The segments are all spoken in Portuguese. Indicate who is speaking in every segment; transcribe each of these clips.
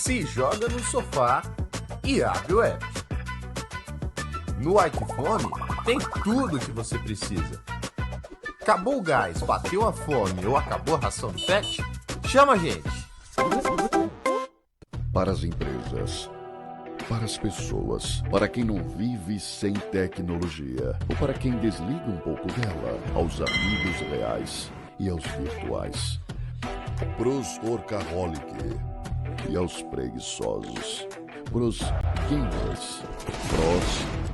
Speaker 1: se joga no sofá e abre o app. No iFone tem tudo o que você precisa. Acabou o gás, bateu a fome ou acabou a ração do pet? Chama a gente!
Speaker 2: Para as empresas, para as pessoas, para quem não vive sem tecnologia, ou para quem desliga um pouco dela, aos amigos reais e aos virtuais, pros workaholic e aos preguiçosos, pros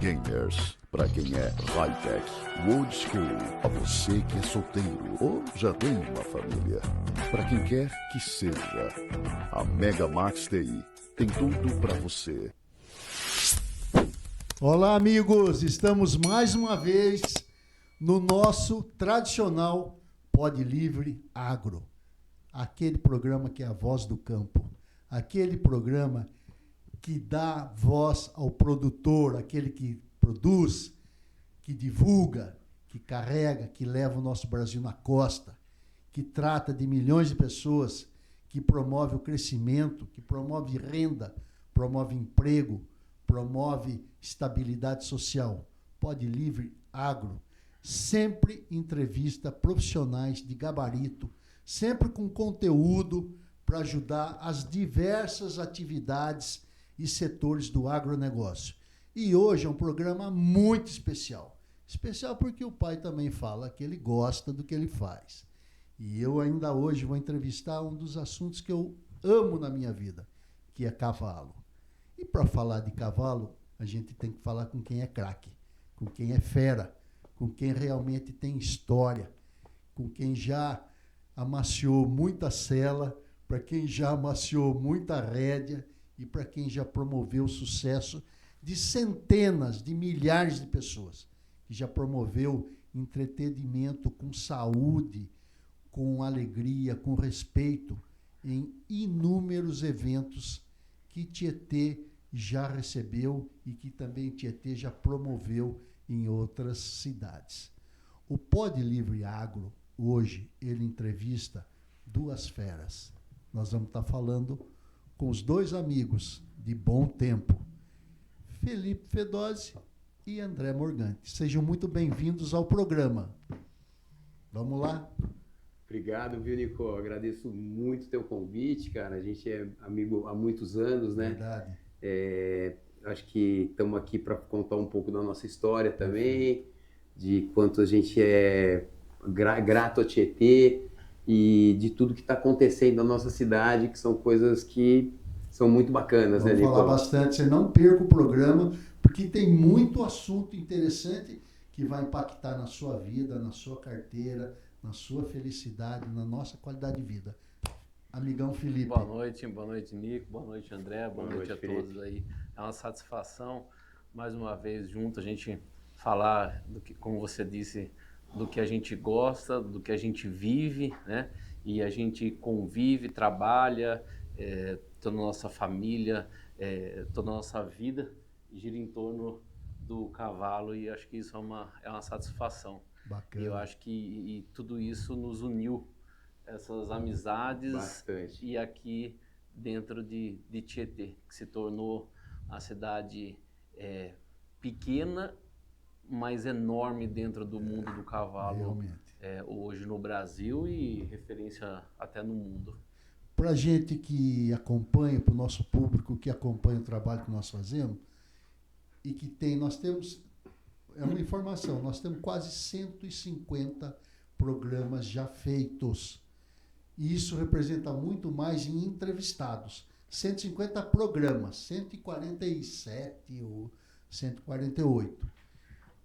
Speaker 2: gamers, para quem é high-tech, old school, a você que é solteiro ou já tem uma família, para quem quer que seja, a Mega Max TI tem tudo para você.
Speaker 3: Olá, amigos! Estamos mais uma vez no nosso tradicional Pod Livre Agro. Aquele programa que é a voz do campo. Aquele programa que dá voz ao produtor, aquele que produz, que divulga, que carrega, que leva o nosso Brasil na costa, que trata de milhões de pessoas, que promove o crescimento, que promove renda, promove emprego, promove estabilidade social. Pod Livre Agro, sempre entrevista profissionais de gabarito, sempre com conteúdo para ajudar as diversas atividades e setores do agronegócio. E hoje é um programa muito especial. Especial porque o pai também fala que ele gosta do que ele faz. E eu ainda hoje vou entrevistar um dos assuntos que eu amo na minha vida, que é cavalo. E para falar de cavalo, a gente tem que falar com quem é craque, com quem é fera, com quem realmente tem história, com quem já amaciou muita sela, para quem já amaciou muita rédea e para quem já promoveu o sucesso de centenas, de milhares de pessoas, que já promoveu entretenimento com saúde, com alegria, com respeito, em inúmeros eventos que Tietê já recebeu e que também Tietê já promoveu em outras cidades. O Pod Livre Agro, hoje, ele entrevista duas feras. Nós vamos estar falando com os dois amigos de bom tempo, Felipe Fedozzi e André Morganti. Sejam muito bem-vindos ao programa. Vamos lá?
Speaker 4: Obrigado, viu, Nico? Agradeço muito o teu convite, cara. A gente é amigo há muitos anos, né?
Speaker 3: Verdade.
Speaker 4: Acho que estamos aqui para contar um pouco da nossa história também, de quanto a gente é grato a Tietê e de tudo que está acontecendo na nossa cidade, que são coisas que são muito bacanas, né, Nico?
Speaker 3: Vamos falar bastante, você não perca o programa, porque tem muito assunto interessante que vai impactar na sua vida, na sua carteira, na sua felicidade, na nossa qualidade de vida. Amigão Felipe.
Speaker 5: Boa noite, Nico, boa noite, André, boa noite a
Speaker 4: Felipe.
Speaker 5: todos aí. É uma satisfação, mais uma vez, junto, a gente falar do que, como você disse, do que a gente gosta, do que a gente vive, né? E a gente convive, trabalha, toda a nossa família, toda a nossa vida gira em torno do cavalo e acho que isso é uma satisfação.
Speaker 3: Bacana.
Speaker 5: E eu acho que tudo isso nos uniu, essas amizades.
Speaker 4: Bastante.
Speaker 5: E aqui dentro de Tietê, que se tornou uma cidade pequena, mas enorme dentro do mundo do cavalo,
Speaker 3: Realmente.
Speaker 5: hoje no Brasil e referência até no mundo.
Speaker 3: Para a gente que acompanha, para o nosso público que acompanha o trabalho que nós fazemos, e que nós temos, é uma informação, nós temos quase 150 programas já feitos. E isso representa muito mais em entrevistados. 150 programas, 147 ou 148.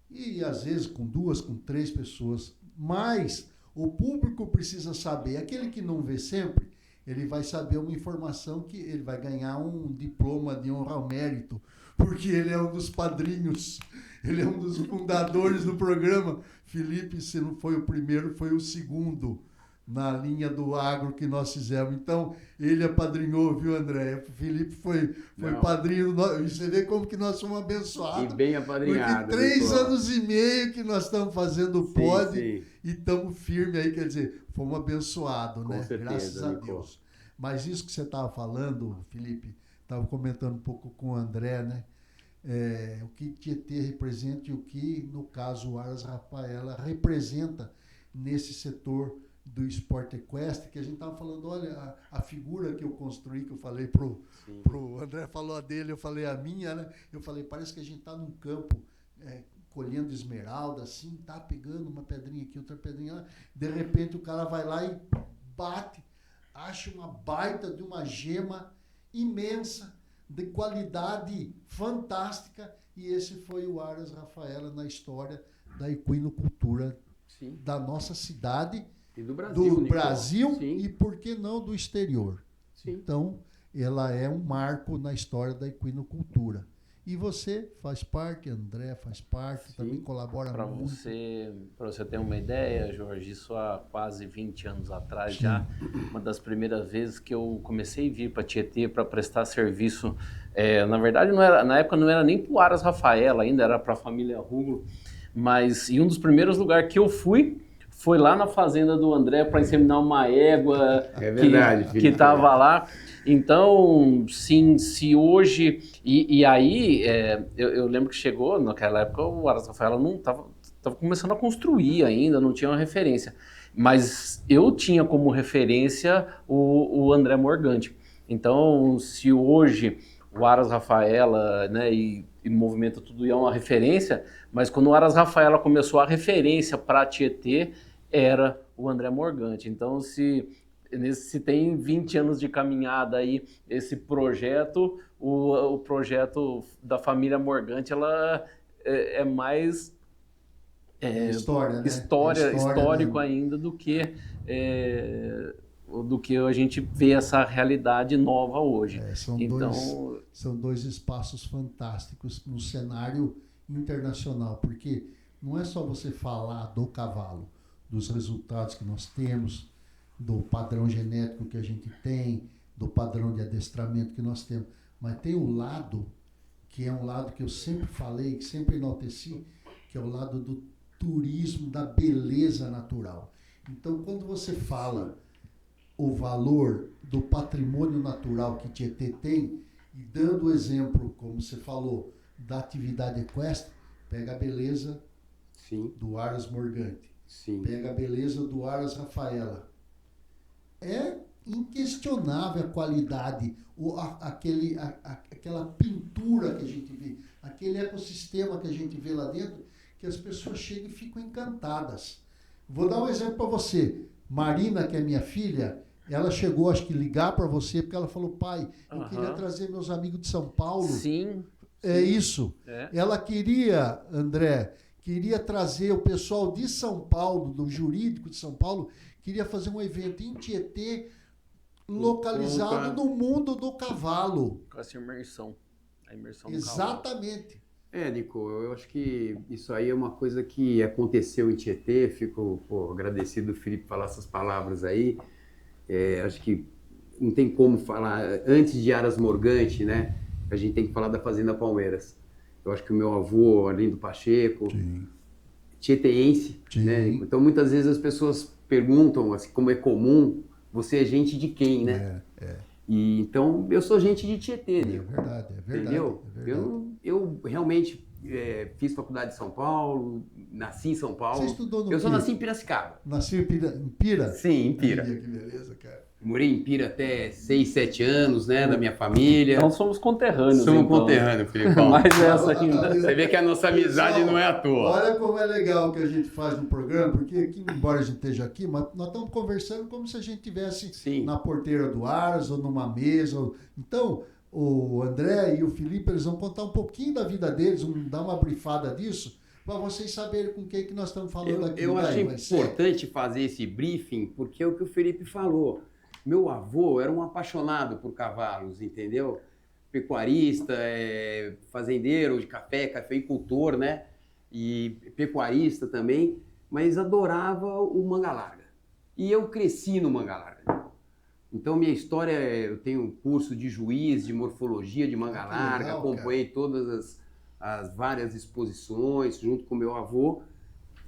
Speaker 3: E às vezes com 2, com 3 pessoas. Mas o público precisa saber, aquele que não vê sempre, ele vai saber uma informação que ele vai ganhar um diploma de honra ao mérito, porque ele é um dos padrinhos, ele é um dos fundadores do programa. Felipe, se não foi o primeiro, foi o segundo na linha do agro que nós fizemos. Então, ele apadrinhou, viu, André? O Felipe foi padrinho. Você vê como que nós somos abençoados.
Speaker 4: E bem apadrinhado.
Speaker 3: Porque 3
Speaker 4: Nico.
Speaker 3: anos e meio que nós estamos fazendo o pod
Speaker 4: sim.
Speaker 3: e estamos firmes aí, quer dizer, fomos abençoados,
Speaker 4: Com
Speaker 3: né?
Speaker 4: certeza,
Speaker 3: Graças a
Speaker 4: Nico.
Speaker 3: Deus. Mas isso que você estava falando, Felipe, estava comentando um pouco com o André, né? O que Tietê representa e o que, no caso, o Aras Rafaela representa nesse setor do esporte equestre, que a gente estava falando, olha, a figura que eu construí, que eu falei pro André, falou a dele, eu falei a minha, né? Eu falei, parece que a gente está num campo colhendo esmeralda, assim, tá pegando uma pedrinha aqui, outra pedrinha lá, de repente o cara vai lá e bate, acha uma baita de uma gema imensa, de qualidade fantástica, e esse foi o Aras Rafaela na história da equinocultura da nossa cidade,
Speaker 4: e do Brasil,
Speaker 3: Sim. E, por que não, do exterior. Sim. Então, ela é um marco na história da equinocultura. E você faz parte, André faz parte, também colabora muito.
Speaker 5: Para você ter uma ideia, Jorge, isso há quase 20 anos atrás já, uma das primeiras vezes que eu comecei a vir para Tietê para prestar serviço, na verdade na época não era nem para o Aras Rafaela ainda, era para a família Rugglo, mas em um dos primeiros lugares que eu fui, foi lá na fazenda do André para inseminar uma égua que estava lá. Então, sim, se hoje... E aí, eu lembro que chegou, naquela época, o Aras Rafaela não estava começando a construir ainda, não tinha uma referência. Mas eu tinha como referência o André Morgante. Então, se hoje o Aras Rafaela, né, e movimenta tudo é uma referência, mas quando o Aras Rafaela começou, a referência para Tietê era o André Morgante. Então, se tem 20 anos de caminhada aí, esse projeto, o projeto da família Morgante, ela é mais
Speaker 3: história, né?
Speaker 5: Histórico ainda do que a gente vê essa realidade nova hoje.
Speaker 3: São dois espaços fantásticos no cenário internacional, porque não é só você falar do cavalo, dos resultados que nós temos, do padrão genético que a gente tem, do padrão de adestramento que nós temos, mas tem um lado, que é um lado que eu sempre falei, que sempre enalteci, que é o lado do turismo, da beleza natural. Então, quando você fala o valor do patrimônio natural que Tietê tem, e dando o exemplo, como você falou, da atividade equestre, pega a beleza do Aras Morgante, pega a beleza do Aras Rafaela. É inquestionável a qualidade, aquela pintura que a gente vê, aquele ecossistema que a gente vê lá dentro, que as pessoas chegam e ficam encantadas. Vou dar um exemplo para você. Marina, que é minha filha, ela chegou, acho que, ligar para você, porque ela falou, pai, eu queria trazer meus amigos de São Paulo.
Speaker 5: Sim.
Speaker 3: Isso. Ela queria, André, trazer o pessoal de São Paulo, do jurídico de São Paulo, queria fazer um evento em Tietê, localizado no mundo do cavalo.
Speaker 5: Com essa imersão. A imersão
Speaker 3: Exatamente.
Speaker 4: do cavalo. Nico, eu acho que isso aí é uma coisa que aconteceu em Tietê. Fico agradecido do Felipe falar essas palavras aí. Acho que não tem como falar, antes de Aras Morgante, né? A gente tem que falar da Fazenda Palmeiras. Eu acho que o meu avô, Arlindo Pacheco, tieteense, né? Então muitas vezes as pessoas perguntam, assim, como é comum, você é gente de quem, né? E, então eu sou gente de Tietê, né?
Speaker 3: É verdade.
Speaker 4: Entendeu?
Speaker 3: É verdade.
Speaker 4: Eu realmente fiz faculdade em São Paulo, nasci em São Paulo.
Speaker 3: Você estudou no
Speaker 4: Eu só nasci em Piracicaba.
Speaker 3: Nasceu em Pira?
Speaker 4: Sim, em Pira.
Speaker 3: Que beleza, cara.
Speaker 4: Morei em Pira até 6, 7 anos, né, da minha família.
Speaker 5: Então somos conterrâneos.
Speaker 4: Conterrâneos, Filipão.
Speaker 5: Mais essa ainda.
Speaker 4: Você vê que a nossa amizade não é à toa.
Speaker 3: Olha como é legal o que a gente faz no programa, porque aqui, embora a gente esteja aqui, mas nós estamos conversando como se a gente estivesse na porteira do Aras ou numa mesa. Então, o André e o Felipe, eles vão contar um pouquinho da vida deles, dar uma brifada disso, para vocês saberem com quem que nós estamos falando aqui.
Speaker 4: Eu achei importante fazer esse briefing, porque é o que o Felipe falou. Meu avô era um apaixonado por cavalos, entendeu? Pecuarista, fazendeiro de café, cafeicultor, né? E pecuarista também, mas adorava o manga larga. E eu cresci no manga larga. Então, minha história, eu tenho curso de juiz, de morfologia de manga larga, acompanhei todas as várias exposições junto com meu avô.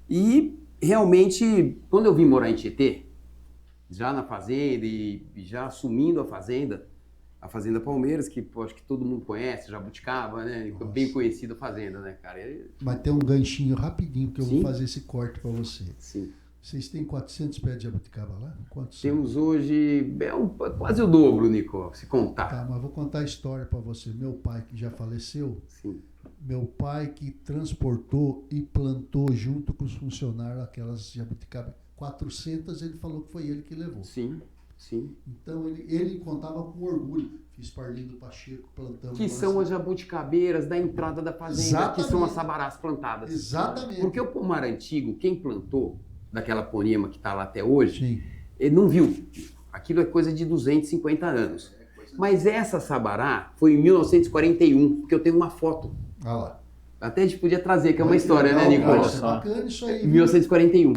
Speaker 4: E, realmente, quando eu vim morar em Tietê, já na fazenda e já assumindo a Fazenda Palmeiras, que pô, acho que todo mundo conhece, Jabuticaba, né?
Speaker 3: Nossa.
Speaker 4: Bem conhecida a fazenda, né, cara?
Speaker 3: Mas tem um ganchinho rapidinho que eu
Speaker 4: Sim.
Speaker 3: vou fazer esse corte para você.
Speaker 4: Sim.
Speaker 3: Vocês têm 400 pés de jabuticaba lá? Quantos?
Speaker 4: Temos hoje quase o dobro, Nico, se contar.
Speaker 3: Tá, mas vou contar a história para você. Meu pai, que já faleceu,
Speaker 4: Sim.
Speaker 3: meu pai que transportou e plantou junto com os funcionários aquelas jabuticaba. 400, ele falou que foi ele que levou.
Speaker 4: Sim, sim.
Speaker 3: Então ele contava com orgulho. Fiz Parlindo Pacheco, plantamos.
Speaker 4: Que são as jabuticabeiras da entrada da fazenda,
Speaker 3: Exatamente.
Speaker 4: que são as sabarás plantadas.
Speaker 3: Exatamente.
Speaker 4: Porque o pomar antigo, quem plantou, daquela ponema que está lá até hoje,
Speaker 3: Sim.
Speaker 4: ele não viu. Aquilo é coisa de 250 anos. Mas essa sabará foi em 1941, porque eu tenho uma foto.
Speaker 3: Olha lá.
Speaker 4: Até a gente podia trazer, que é uma
Speaker 3: Olha que
Speaker 4: história,
Speaker 3: legal,
Speaker 4: né,
Speaker 3: cara,
Speaker 4: Nicolas?
Speaker 3: isso é bacana isso aí. viu?
Speaker 4: 1941.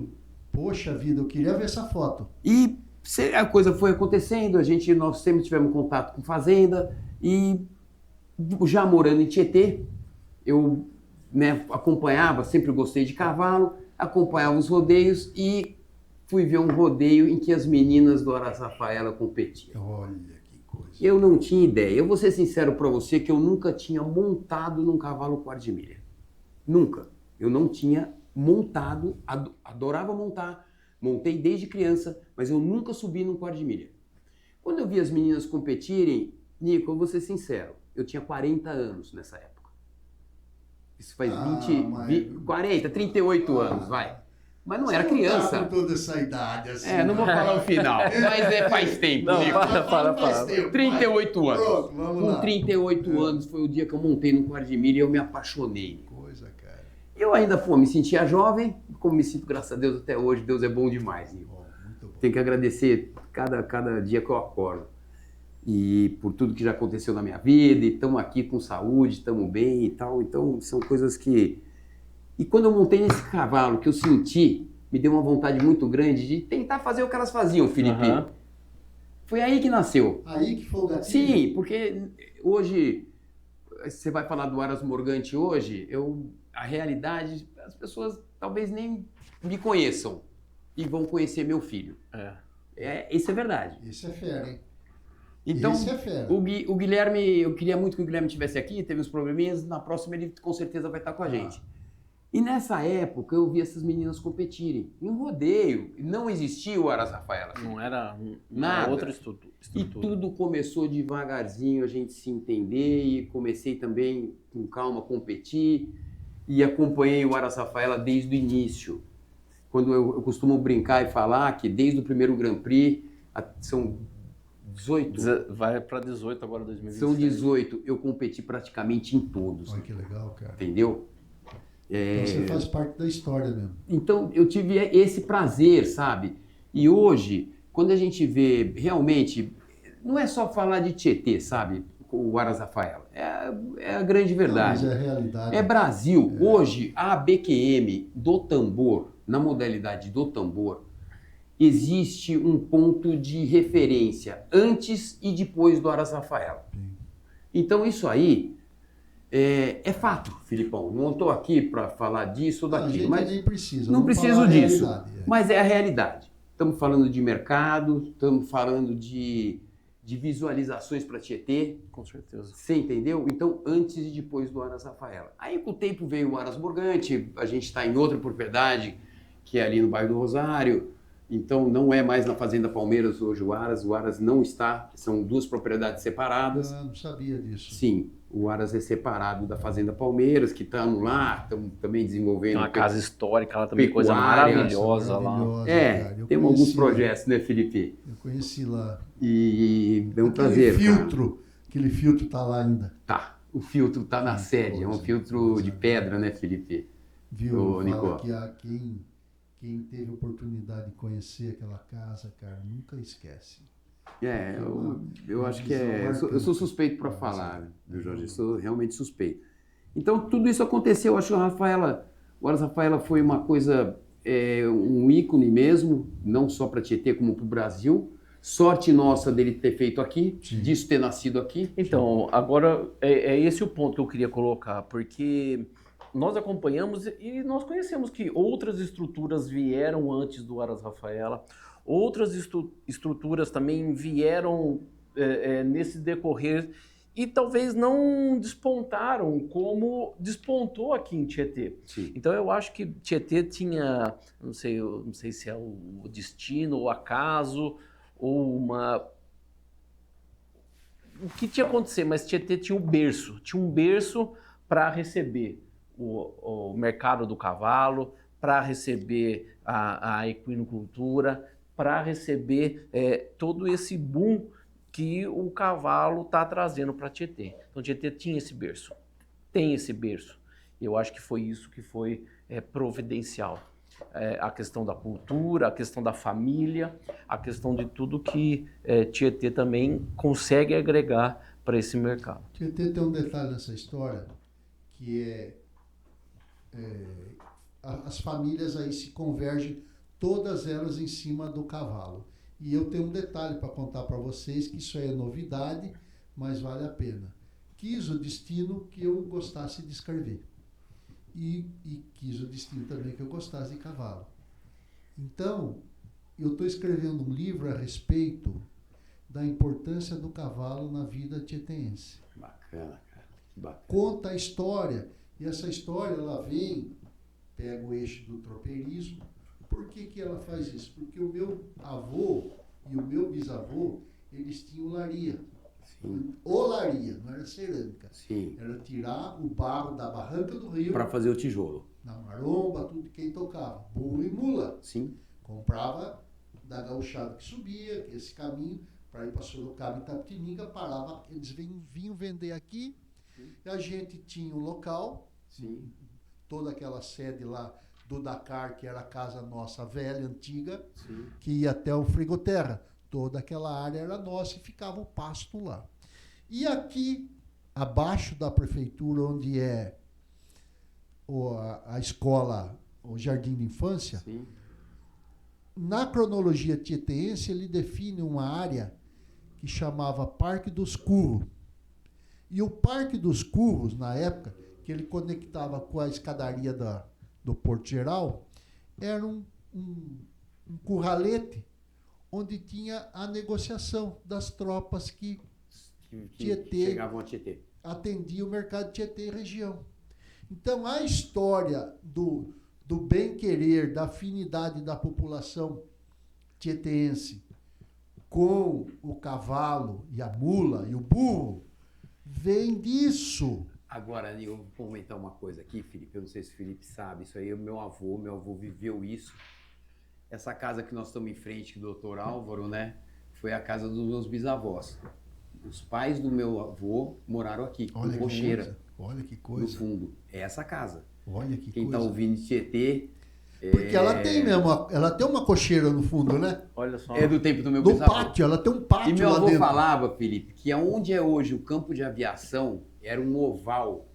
Speaker 3: Poxa vida, eu queria ver essa foto.
Speaker 4: E a coisa foi acontecendo, nós sempre tivemos contato com fazenda e já morando em Tietê, eu acompanhava, sempre gostei de cavalo, acompanhava os rodeios e fui ver um rodeio em que as meninas do Aras Rafaela competiam.
Speaker 3: Olha que coisa.
Speaker 4: Eu não tinha ideia. Eu vou ser sincero para você que eu nunca tinha montado num cavalo quarto de milha. Nunca. Eu não tinha montado, adorava montar, montei desde criança, mas eu nunca subi num quarto de milha. Quando eu vi as meninas competirem, Nico, eu vou ser sincero, eu tinha 40 anos nessa época. Isso faz 40, 38 anos, vai. Mas não era criança.
Speaker 3: Não tá com toda essa idade assim.
Speaker 4: Não vou falar o final, mas faz tempo,
Speaker 5: Não,
Speaker 4: Nico.
Speaker 5: para.
Speaker 4: 38 anos.
Speaker 3: Pronto, vamos
Speaker 4: Com
Speaker 3: lá.
Speaker 4: 38 anos foi o dia que eu montei no quarto de milha e eu me apaixonei.
Speaker 3: Coisa, cara.
Speaker 4: Eu ainda, me sentia jovem, como me sinto, graças a Deus, até hoje. Deus é bom demais, Nico.
Speaker 3: Bom, muito bom.
Speaker 4: Tenho que agradecer cada dia que eu acordo. E por tudo que já aconteceu na minha vida, e estamos aqui com saúde, estamos bem e tal. Então, são coisas que... E quando eu montei nesse cavalo, que eu senti, me deu uma vontade muito grande de tentar fazer o que elas faziam, Felipe.
Speaker 5: Aham.
Speaker 4: Foi aí que nasceu.
Speaker 3: Aí que foi o gatilho.
Speaker 4: Sim, porque hoje, você vai falar do Aras Morgante hoje, a realidade, as pessoas talvez nem me conheçam e vão conhecer meu filho. Isso é verdade.
Speaker 3: Isso é fera, hein?
Speaker 4: Então,
Speaker 3: Isso é fera.
Speaker 4: o Guilherme, eu queria muito que o Guilherme estivesse aqui, teve uns probleminhas, na próxima ele com certeza vai estar com a gente. E nessa época eu vi essas meninas competirem. Em um rodeio, não existia o Aras Rafaela.
Speaker 5: Não era
Speaker 4: Nada.
Speaker 5: outra estrutura.
Speaker 4: E tudo começou devagarzinho, a gente se entender e comecei também com calma a competir e acompanhei o Aras Rafaela desde o início. Quando eu costumo brincar e falar que desde o primeiro Grand Prix, são 18,
Speaker 5: Vai para 18 agora, 2026.
Speaker 4: são 18, eu competi praticamente em todos,
Speaker 3: Olha que legal, cara.
Speaker 4: entendeu?
Speaker 3: Então você faz parte da história mesmo.
Speaker 4: Então eu tive esse prazer, sabe? E hoje, quando a gente vê realmente, não é só falar de Tietê, sabe? O Aras Rafaela. É a grande verdade.
Speaker 3: Não, mas é a realidade.
Speaker 4: É Brasil. Hoje, a ABQM do tambor, na modalidade do tambor, existe um ponto de referência antes e depois do Aras Rafaela.
Speaker 3: Sim.
Speaker 4: Então isso aí é fato, Filipão. Não estou aqui para falar disso ou
Speaker 3: A
Speaker 4: daquilo,
Speaker 3: gente
Speaker 4: mas
Speaker 3: nem precisa.
Speaker 4: não
Speaker 3: vamos
Speaker 4: preciso
Speaker 3: falar a
Speaker 4: disso.
Speaker 3: realidade,
Speaker 4: Mas é a realidade. Estamos falando de mercado, estamos falando de visualizações para Tietê.
Speaker 5: Com certeza.
Speaker 4: Você entendeu? Então, antes e depois do Aras Rafaela. Aí, com o tempo, veio o Aras Morgante. A gente está em outra propriedade, que é ali no bairro do Rosário. Então, não é mais na Fazenda Palmeiras hoje o Aras. O Aras não está. São duas propriedades separadas.
Speaker 3: não sabia disso.
Speaker 4: Sim, o Aras é separado da Fazenda Palmeiras, que estamos lá, estamos também desenvolvendo...
Speaker 5: Tem uma casa histórica lá também, coisa
Speaker 4: pecuária,
Speaker 5: maravilhosa lá.
Speaker 3: Cara. Eu
Speaker 4: temos alguns
Speaker 3: conheci lá.
Speaker 4: projetos, né, Felipe?
Speaker 3: Eu conheci lá.
Speaker 4: E é um
Speaker 3: Aquele
Speaker 4: prazer,
Speaker 3: filtro, aquele filtro tá lá ainda.
Speaker 4: Tá, o filtro tá na sede, é um filtro de pedra, né, Felipe?
Speaker 3: Viu?
Speaker 4: Ô,
Speaker 3: Fala
Speaker 4: Nico.
Speaker 3: que quem teve a oportunidade de conhecer aquela casa, cara, nunca esquece.
Speaker 4: Eu acho que eu sou suspeito para falar, viu, Jorge? Eu sou realmente suspeito. Então, tudo isso aconteceu. Eu acho que o Aras Rafaela foi uma coisa, um ícone mesmo, não só para Tietê, como para o Brasil. Sorte nossa dele ter feito aqui,
Speaker 3: Sim.
Speaker 4: disso ter nascido aqui.
Speaker 5: Então, agora é esse o ponto que eu queria colocar, porque nós acompanhamos e nós conhecemos que outras estruturas vieram antes do Aras Rafaela, outras estruturas também vieram nesse decorrer e talvez não despontaram como despontou aqui em Tietê.
Speaker 4: Sim.
Speaker 5: Então eu acho que Tietê tinha, não sei se é o destino, ou acaso, ou o que tinha acontecido, mas Tietê tinha um berço para receber o mercado do cavalo, para receber a equinocultura, para receber todo esse boom que o cavalo está trazendo para Tietê. Então Tietê tinha esse berço, tem esse berço. Eu acho que foi isso que foi providencial. A questão da cultura, a questão da família, a questão de tudo que Tietê também consegue agregar para esse mercado.
Speaker 3: Tietê tem um detalhe nessa história, que as famílias aí se convergem, todas elas em cima do cavalo. E eu tenho um detalhe para contar para vocês, que isso aí é novidade, mas vale a pena. Quis o destino que eu gostasse de escrever. E quis o destino também que eu gostasse de cavalo. Então, eu estou escrevendo um livro a respeito da importância do cavalo na vida tietense.
Speaker 4: Bacana, cara. Bacana.
Speaker 3: Conta a história, e essa história ela pega o eixo do tropeirismo. Por que ela faz isso? Porque o meu avô e o meu bisavô, eles tinham laria.
Speaker 4: Sim.
Speaker 3: Olaria, não era cerâmica.
Speaker 4: Sim.
Speaker 3: Era tirar o barro da barranca do rio.
Speaker 4: Para fazer o tijolo.
Speaker 3: Na maromba, tudo quem tocava. Burro e mula.
Speaker 4: Sim.
Speaker 3: Comprava da gauchada que subia, esse caminho, para ir para Sorocaba e Itapetininga, parava, eles vinham vender aqui. Sim. E a gente tinha o local.
Speaker 4: Sim.
Speaker 3: Toda aquela sede lá do Dakar, que era a casa nossa velha, antiga,
Speaker 4: sim,
Speaker 3: que ia até o Frigoterra. Toda aquela área era nossa e ficava o pasto lá. E aqui, abaixo da prefeitura, onde é a escola, o Jardim de Infância,
Speaker 4: sim,
Speaker 3: na cronologia tieteense, ele define uma área que chamava Parque dos Curros. E o Parque dos Curros, na época, que ele conectava com a escadaria do Porto Geral, era um curralete onde tinha a negociação das tropas que
Speaker 4: chegavam a Tietê.
Speaker 3: Atendia o mercado de Tietê e região. Então, a história do bem-querer, da afinidade da população tieteense com o cavalo e a mula e o burro, vem disso.
Speaker 4: Agora, eu vou comentar uma coisa aqui, Felipe, eu não sei se o Felipe sabe, isso aí é meu avô viveu isso. Essa casa que nós estamos em frente, do Dr. Álvaro, né, foi a casa dos meus bisavós. Os pais do meu avô moraram aqui, com cocheira.
Speaker 3: Olha que coisa.
Speaker 4: No fundo, é essa casa.
Speaker 3: Olha que
Speaker 4: Quem
Speaker 3: coisa.
Speaker 4: está ouvindo de Tietê...
Speaker 3: Porque ela tem mesmo, ela tem uma cocheira no fundo, né?
Speaker 5: Olha só.
Speaker 4: É do tempo do meu
Speaker 3: No
Speaker 4: bisavô.
Speaker 3: pátio, ela tem um pátio
Speaker 4: E meu
Speaker 3: lá
Speaker 4: avô
Speaker 3: dentro.
Speaker 4: falava, Felipe, que aonde é hoje o campo de aviação era um oval,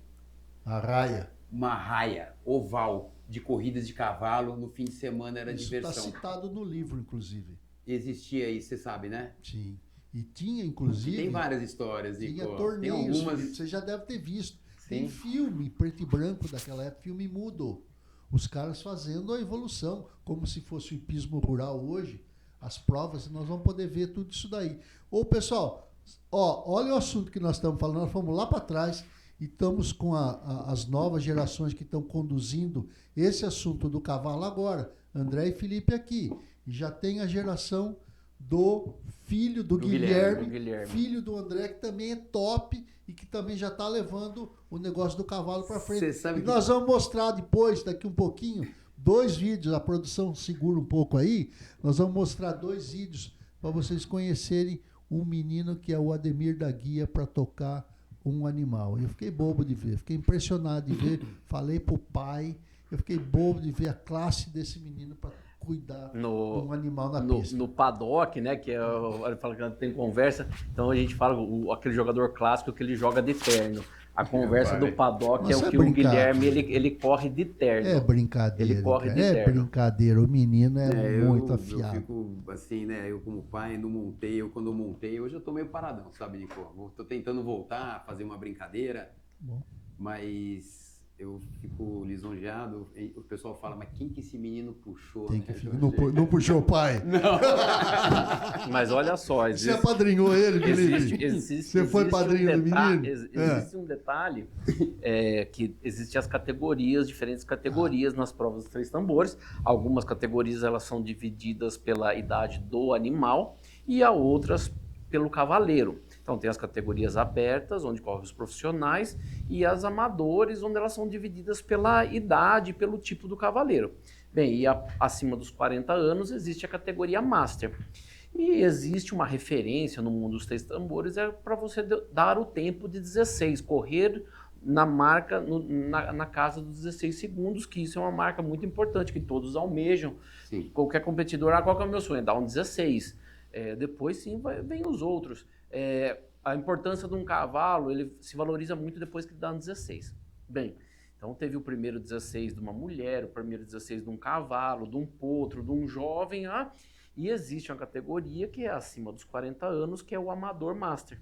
Speaker 3: A raia.
Speaker 4: uma raia oval de corridas de cavalo, no fim de semana era
Speaker 3: Isso
Speaker 4: diversão.
Speaker 3: está citado no livro, inclusive.
Speaker 4: Existia aí, você sabe, né?
Speaker 3: Sim. E tinha, inclusive...
Speaker 4: Tem várias histórias.
Speaker 3: Tinha
Speaker 4: Tem
Speaker 3: torneios,
Speaker 4: algumas...
Speaker 3: você já deve ter visto.
Speaker 4: Sim.
Speaker 3: Tem filme preto e branco daquela época, filme mudo. Os caras fazendo a evolução, como se fosse o hipismo rural hoje, as provas, nós vamos poder ver tudo isso daí. Ô, pessoal, olha o assunto que nós estamos falando, nós fomos lá para trás e estamos com as novas gerações que estão conduzindo esse assunto do cavalo agora. André e Felipe aqui. E já tem a geração do filho do Guilherme, filho do André, que também é top e que também já está levando o negócio do cavalo para frente. E nós vamos mostrar depois, daqui um pouquinho, 2 vídeos, a produção segura um pouco aí, nós vamos mostrar 2 vídeos para vocês conhecerem um menino que é o Ademir da Guia para tocar um animal. Eu fiquei bobo de ver, fiquei impressionado de ver, falei pro pai, eu fiquei bobo de ver a classe desse menino para cuidar de um animal na pista.
Speaker 5: No paddock, né, que ele fala que tem conversa, então a gente fala aquele jogador clássico que ele joga de terno. A conversa do paddock
Speaker 3: Mas
Speaker 5: é o que o Guilherme, ele corre de terno.
Speaker 3: É brincadeira.
Speaker 5: Ele corre de
Speaker 3: terno.
Speaker 5: terno.
Speaker 3: Brincadeira, o menino é muito afiado.
Speaker 4: Eu fico assim, né, eu como pai, não montei, quando eu montei, hoje eu tô meio paradão, sabe, Nico? Tô tentando voltar, fazer uma brincadeira,
Speaker 3: Bom.
Speaker 4: Mas eu fico lisonjeado. O pessoal fala, mas quem que esse menino puxou?
Speaker 3: Tem
Speaker 4: né,
Speaker 3: que
Speaker 4: Jorge?
Speaker 3: não puxou o pai.
Speaker 5: Mas olha só,
Speaker 3: Você apadrinhou ele, Felipe? Você foi padrinho do menino?
Speaker 5: Existe um detalhe, que existem as categorias, diferentes categorias nas provas dos 3 tambores. Algumas categorias elas são divididas pela idade do animal e a outras pelo cavaleiro. Então tem as categorias abertas, onde correm os profissionais, e as amadores, onde elas são divididas pela idade, pelo tipo do cavaleiro. Bem, e acima dos 40 anos existe a categoria Master. E existe uma referência no mundo dos 3 tambores, para você dar o tempo de 16, correr na marca, na casa dos 16 segundos, que isso é uma marca muito importante, que todos almejam.
Speaker 4: Sim.
Speaker 5: Qualquer competidor, qual que é o meu sonho? Dar um 16. Depois sim, vem os outros. A importância de um cavalo, ele se valoriza muito depois que dá um 16. Bem, então teve o primeiro 16 de uma mulher, o primeiro 16 de um cavalo, de um potro, de um jovem, e existe uma categoria que é acima dos 40 anos, que é o Amador Master.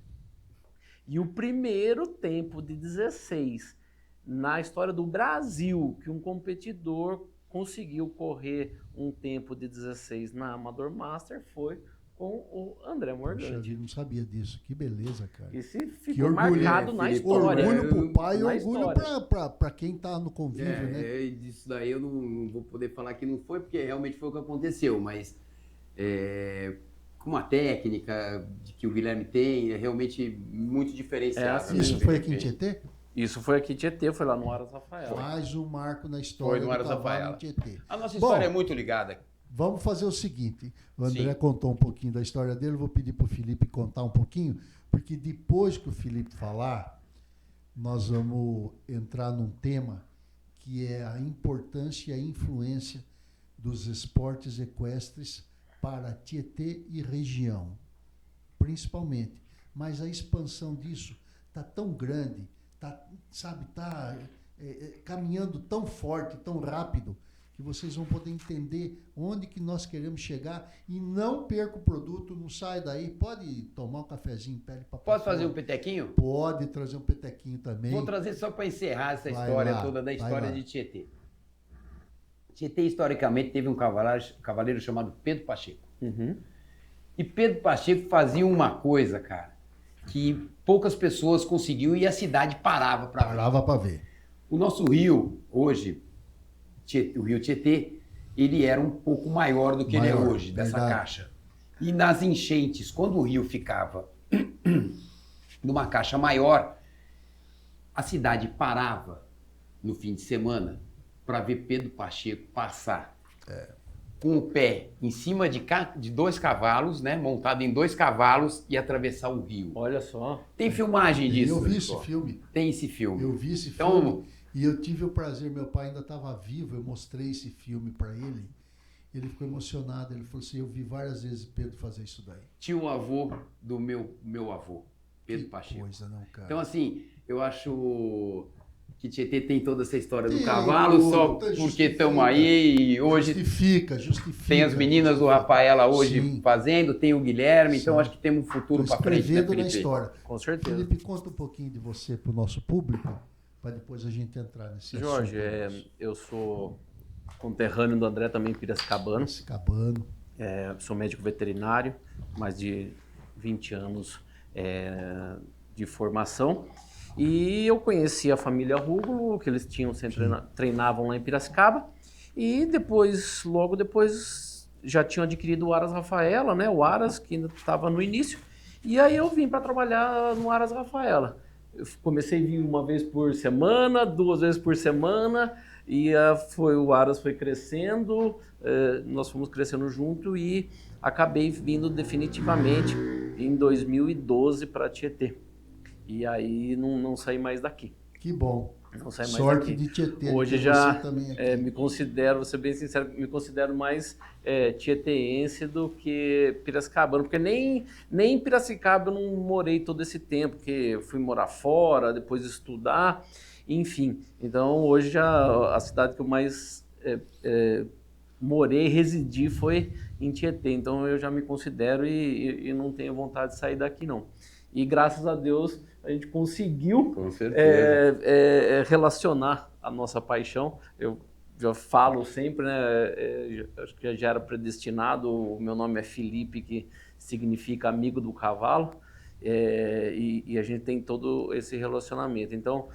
Speaker 5: E o primeiro tempo de 16 na história do Brasil que um competidor conseguiu correr um tempo de 16 na Amador Master foi com o André Morgante.
Speaker 3: Eu não sabia disso. Que beleza, cara.
Speaker 5: Esse
Speaker 3: Que
Speaker 5: ficou
Speaker 3: orgulho,
Speaker 5: marcado na história.
Speaker 3: Orgulho pro pai e
Speaker 5: Na
Speaker 3: orgulho
Speaker 5: história.
Speaker 3: pra quem tá no convívio, né?
Speaker 4: Isso daí eu não vou poder falar que não foi, porque realmente foi o que aconteceu, mas com a técnica que o Guilherme tem, é realmente muito diferenciado.
Speaker 5: assim,
Speaker 3: Isso foi aqui em Tietê?
Speaker 5: Isso foi aqui em Tietê, foi lá no Aras Rafael.
Speaker 3: Mais um marco na história
Speaker 4: Foi no Aras
Speaker 3: do cavalo
Speaker 4: Rafael.
Speaker 3: em Tietê.
Speaker 4: A nossa
Speaker 3: Bom,
Speaker 4: história é muito ligada.
Speaker 3: Vamos fazer o seguinte, o André
Speaker 4: Sim.
Speaker 3: contou um pouquinho da história dele, eu vou pedir para o Felipe contar um pouquinho, porque depois que o Felipe falar, nós vamos entrar num tema que é a importância e a influência dos esportes equestres para Tietê e região, principalmente. Mas a expansão disso está tão grande, está caminhando tão forte, tão rápido, que vocês vão poder entender onde que nós queremos chegar e não perca o produto, não sai daí. Pode tomar um cafezinho, pede para
Speaker 4: Pode fazer um petequinho?
Speaker 3: Pode trazer um petequinho também.
Speaker 4: Vou trazer só para encerrar essa
Speaker 3: Vai
Speaker 4: história
Speaker 3: lá,
Speaker 4: toda da
Speaker 3: vai
Speaker 4: história
Speaker 3: lá.
Speaker 4: de Tietê. Tietê, historicamente, teve um cavaleiro chamado Pedro Pacheco.
Speaker 5: Uhum.
Speaker 4: E Pedro Pacheco fazia uma coisa, cara, que poucas pessoas conseguiam e a cidade parava para ver.
Speaker 3: Parava para ver.
Speaker 4: O nosso rio, hoje, o rio Tietê, ele era um pouco maior do que ele é
Speaker 3: Maior,
Speaker 4: hoje, dessa
Speaker 3: verdade.
Speaker 4: caixa. E nas enchentes, quando o rio ficava numa caixa maior, a cidade parava no fim de semana para ver Pedro Pacheco passar com o pé em cima de 2 cavalos, né, montado em 2 cavalos e atravessar o rio.
Speaker 5: Olha só.
Speaker 4: Tem filmagem disso?
Speaker 3: Eu vi esse
Speaker 4: pessoal?
Speaker 3: filme.
Speaker 4: Tem esse filme.
Speaker 3: Eu vi esse
Speaker 4: Então,
Speaker 3: filme e eu tive o prazer, meu pai ainda estava vivo, eu mostrei esse filme para ele. Ele ficou emocionado, ele falou assim, eu vi várias vezes Pedro fazer isso daí.
Speaker 4: tio avô do meu avô, Pedro
Speaker 3: Que
Speaker 4: Pacheco.
Speaker 3: coisa, não, cara.
Speaker 4: Então, assim, eu acho que Tietê tem toda essa história do
Speaker 3: Tem,
Speaker 4: cavalo, só
Speaker 3: tá,
Speaker 4: porque
Speaker 3: justifica.
Speaker 4: estamos aí e hoje
Speaker 3: Justifica.
Speaker 4: tem as meninas do Rafaela hoje
Speaker 3: Sim.
Speaker 4: fazendo, tem o Guilherme, então
Speaker 3: Sim.
Speaker 4: acho que temos um futuro
Speaker 3: Estou
Speaker 4: para frente, né,
Speaker 3: escrevendo na
Speaker 4: Felipe?
Speaker 3: história.
Speaker 5: Com certeza.
Speaker 3: Felipe, conta um pouquinho de você para o nosso público, para depois a gente entrar nesse
Speaker 5: Jorge,
Speaker 3: assunto.
Speaker 5: eu sou conterrâneo do André também, piracicabano.
Speaker 3: Piracicabano.
Speaker 5: Sou médico veterinário, mais de 20 anos de formação. E eu conheci a família Rúgulo, que eles treinavam lá em Piracicaba. E depois, logo depois, já tinham adquirido o Aras Rafaela, né? O Aras, que ainda estava no início. E aí eu vim para trabalhar no Aras Rafaela. Eu comecei a vir uma vez por semana, 2 vezes por semana. E o Aras foi crescendo, nós fomos crescendo junto e acabei vindo definitivamente em 2012 para Tietê. E aí não saí mais daqui.
Speaker 3: Que bom.
Speaker 5: Não saí mais
Speaker 3: Sorte
Speaker 5: daqui.
Speaker 3: de Tietê.
Speaker 5: Hoje
Speaker 3: ter
Speaker 5: já
Speaker 3: você também aqui.
Speaker 5: me considero, vou ser bem sincero, me considero mais tieteense do que piracicabano, porque nem em Piracicaba eu não morei todo esse tempo, porque eu fui morar fora, depois estudar, enfim. Então hoje a cidade que eu mais morei, residi foi em Tietê, então eu já me considero e não tenho vontade de sair daqui não. E graças a Deus a gente conseguiu
Speaker 4: Com certeza.
Speaker 5: relacionar a nossa paixão. Eu já falo sempre, né? Acho que já era predestinado. O meu nome é Felipe, que significa amigo do cavalo, e a gente tem todo esse relacionamento. Então,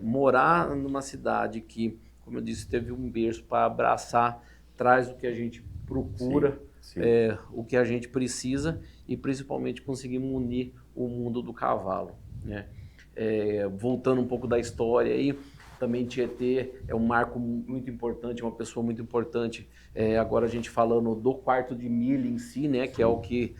Speaker 5: morar numa cidade que, como eu disse, teve um berço para abraçar, traz o que a gente procura,
Speaker 4: Sim.
Speaker 5: o que a gente precisa, e principalmente conseguimos unir o mundo do cavalo, né? Voltando um pouco da história aí, também Tietê é um marco muito importante, uma pessoa muito importante. Agora a gente falando do quarto de milha em si, né, que é o que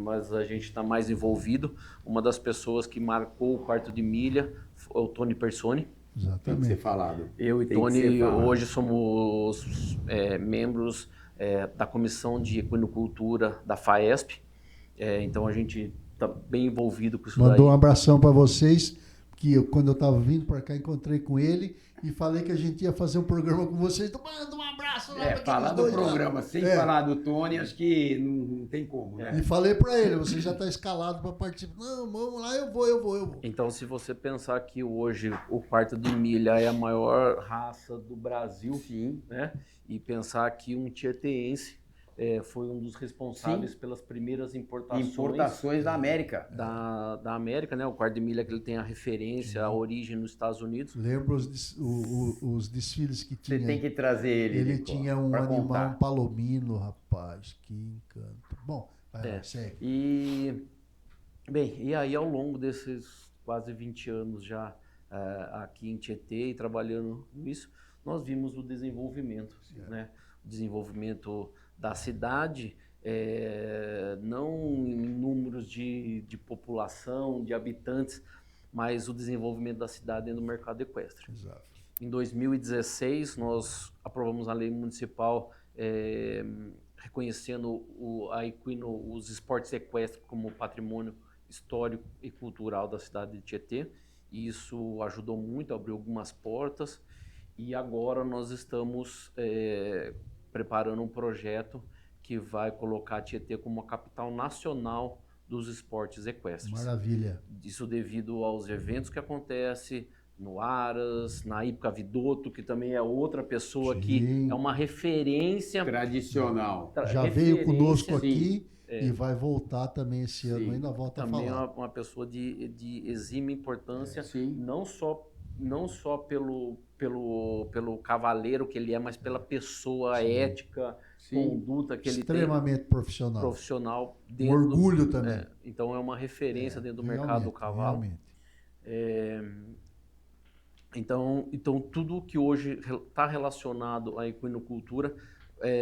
Speaker 5: mas a gente está mais envolvido. Uma das pessoas que marcou o quarto de milha é o Tony Personi.
Speaker 4: Tem que ser
Speaker 3: Exatamente.
Speaker 4: falado.
Speaker 5: Eu e
Speaker 4: Tem que ser
Speaker 5: Tony
Speaker 4: falado.
Speaker 5: hoje somos membros da comissão de equinocultura da FAESP. Então a gente está bem envolvido com isso
Speaker 3: Mandou um
Speaker 5: daí.
Speaker 3: abração para vocês, que quando eu estava vindo para cá, encontrei com ele e falei que a gente ia fazer um programa com vocês. Então, manda um abraço lá para
Speaker 4: Falar
Speaker 3: aqueles
Speaker 4: do
Speaker 3: dois lá.
Speaker 4: programa sem falar do Tony, acho que não tem como, né?
Speaker 3: E falei para ele, você já está escalado para participar. Não, vamos lá, eu vou.
Speaker 5: Então, se você pensar que hoje o quarto de milha é a maior raça do Brasil,
Speaker 4: Sim.
Speaker 5: né? E pensar que um tieteense foi um dos responsáveis pelas primeiras
Speaker 4: Importações da América.
Speaker 5: da América, né? O quarto de milha que ele tem a referência, a origem nos Estados Unidos.
Speaker 3: Lembra os desfiles que tinha?
Speaker 4: Você tem que trazer ele.
Speaker 3: Ele
Speaker 4: Nico,
Speaker 3: tinha um
Speaker 4: pra
Speaker 3: animal,
Speaker 4: contar.
Speaker 3: um palomino, rapaz, que encanto. Bom, vai lá, segue.
Speaker 5: E aí ao longo desses quase 20 anos já aqui em Tietê e trabalhando nisso, nós vimos o desenvolvimento, né? O desenvolvimento da cidade, não em números de população, de habitantes, mas o desenvolvimento da cidade dentro do mercado equestre.
Speaker 3: Exato.
Speaker 5: Em 2016, nós aprovamos a lei municipal reconhecendo os esportes equestres como patrimônio histórico e cultural da cidade de Tietê. E isso ajudou muito a abrir algumas portas. E agora nós estamos preparando um projeto que vai colocar a Tietê como a capital nacional dos esportes equestres.
Speaker 3: Maravilha.
Speaker 5: Isso devido aos eventos que acontecem no Aras, na Hípica Vidotto, que também é outra pessoa que é uma referência
Speaker 4: Tradicional.
Speaker 3: Já veio conosco
Speaker 4: sim.
Speaker 3: aqui e vai voltar também esse ano, ainda volta
Speaker 5: também
Speaker 3: a falar.
Speaker 5: é uma pessoa de exímia importância,
Speaker 4: Sim.
Speaker 5: não só pelo cavaleiro que ele é, mas pela pessoa ética, conduta que ele
Speaker 3: Extremamente profissional.
Speaker 5: profissional
Speaker 3: Um
Speaker 5: dentro
Speaker 3: orgulho também.
Speaker 5: então é uma referência dentro do
Speaker 3: Realmente,
Speaker 5: mercado do cavalo.
Speaker 3: realmente.
Speaker 5: Então tudo que hoje está relacionado à equinocultura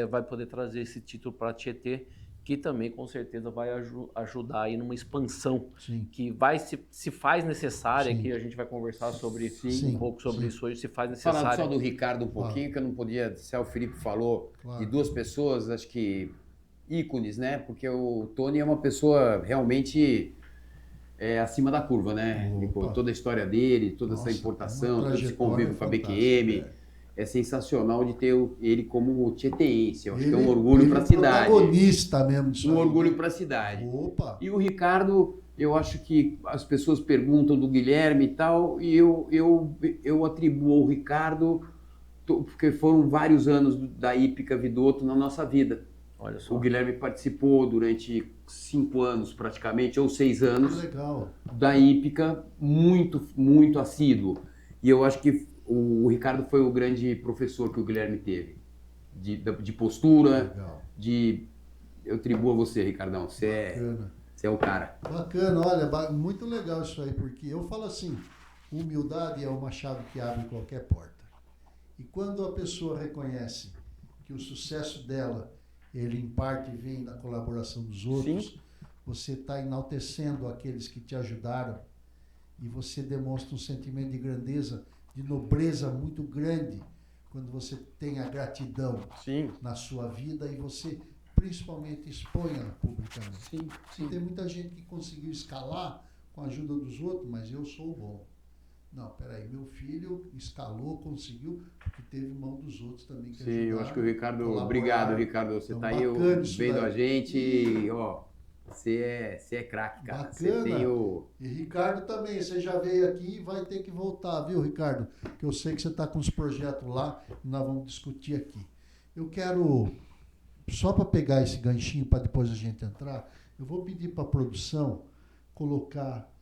Speaker 5: vai poder trazer esse título para a Tietê, que também com certeza vai ajudar aí numa expansão
Speaker 3: Sim.
Speaker 5: que se faz necessária,
Speaker 3: Sim.
Speaker 5: que a gente vai conversar sobre
Speaker 3: Sim.
Speaker 5: um pouco sobre
Speaker 3: Sim.
Speaker 5: isso hoje, se faz
Speaker 4: Falando
Speaker 5: necessária.
Speaker 4: só do Ricardo um pouquinho, que eu não podia, se o Felipe falou,
Speaker 3: Claro.
Speaker 4: de duas pessoas, acho que ícones, né? Porque o Tony é uma pessoa realmente acima da curva, né? Nico? Toda a história dele, toda
Speaker 3: Nossa,
Speaker 4: essa importação,
Speaker 3: uma
Speaker 4: todo esse convívio com a BQM. É sensacional de ter ele como tieteense. Eu acho que é um orgulho para a cidade.
Speaker 3: Protagonista mesmo disso.
Speaker 4: Um
Speaker 3: aí,
Speaker 4: orgulho
Speaker 3: né?
Speaker 4: para a cidade.
Speaker 3: Opa!
Speaker 4: E o Ricardo, eu acho que as pessoas perguntam do Guilherme e tal, e eu atribuo ao Ricardo, porque foram vários anos da Hípica Vidotto na nossa vida.
Speaker 5: Olha só.
Speaker 4: O Guilherme participou durante 5 anos praticamente, ou 6 anos,
Speaker 3: Que legal.
Speaker 4: da Hípica, muito, muito assíduo. E eu acho que o Ricardo foi o grande professor que o Guilherme teve, de postura,
Speaker 3: Legal.
Speaker 4: Eu atribuo a você, Ricardão, você
Speaker 3: Bacana.
Speaker 4: é o cara.
Speaker 3: Bacana, olha, muito legal isso aí, porque eu falo assim, humildade é uma chave que abre qualquer porta. E quando a pessoa reconhece que o sucesso dela, ele em parte vem da colaboração dos outros, você está enaltecendo aqueles que te ajudaram e você demonstra um sentimento de grandeza, de nobreza muito grande quando você tem a gratidão na sua vida e você principalmente exponha publicamente. Tem muita gente que conseguiu escalar com a ajuda dos outros, mas eu sou o bom. Não, peraí, meu filho escalou, conseguiu, porque teve mão dos outros também.
Speaker 4: Eu acho que o Ricardo, obrigado, Ricardo, você está aí vendo a gente e, Você é craque, cara. Você
Speaker 3: Bacana.
Speaker 4: tem o...
Speaker 3: E Ricardo também, você já veio aqui e vai ter que voltar, viu, Ricardo? Que eu sei que você está com os projetos lá e nós vamos discutir aqui. Eu quero, só para pegar esse ganchinho para depois a gente entrar, eu vou pedir para a produção colocar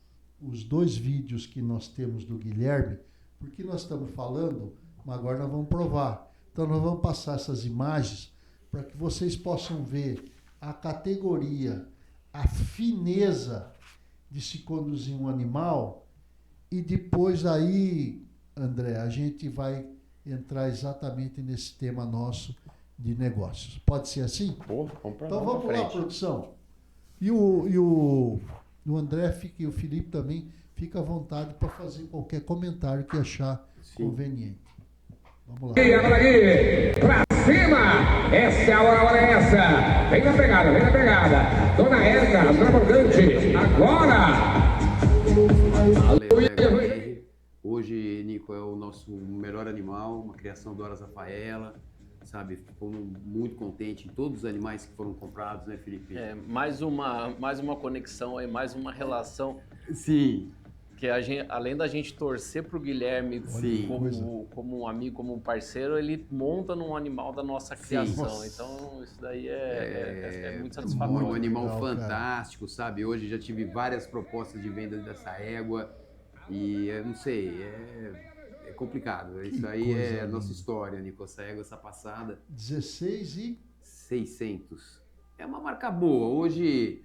Speaker 3: os 2 vídeos que nós temos do Guilherme, porque nós estamos falando, mas agora nós vamos provar. Então nós vamos passar essas imagens para que vocês possam ver a categoria, a fineza de se conduzir um animal, e depois aí, André, a gente vai entrar exatamente nesse tema nosso de negócios. Pode ser assim? Então vamos lá, produção. E o André e o Felipe também fica à vontade para fazer qualquer comentário que achar conveniente. Vamos lá.
Speaker 6: E agora aqui, pra cima! Essa é a hora é essa! Vem na pegada, vem na pegada! Dona Érica, Dona Morgante, agora!
Speaker 4: Hoje, Nico, é o nosso melhor animal, uma criação do Aras Rafaela, sabe? Ficou muito contente em todos os animais que foram comprados, né, Felipe?
Speaker 5: Mais uma conexão aí, mais uma relação.
Speaker 4: Sim.
Speaker 5: Que a gente, além da gente torcer pro Guilherme como um amigo, como um parceiro, ele monta num animal da nossa criação. Então, isso daí é muito satisfatório.
Speaker 4: Um animal fantástico, sabe? Hoje já tive várias propostas de venda dessa égua e eu não sei, é complicado. Isso aí é a nossa história, Nico. Essa égua, essa passada.
Speaker 3: 16,600.
Speaker 4: É uma marca boa. Hoje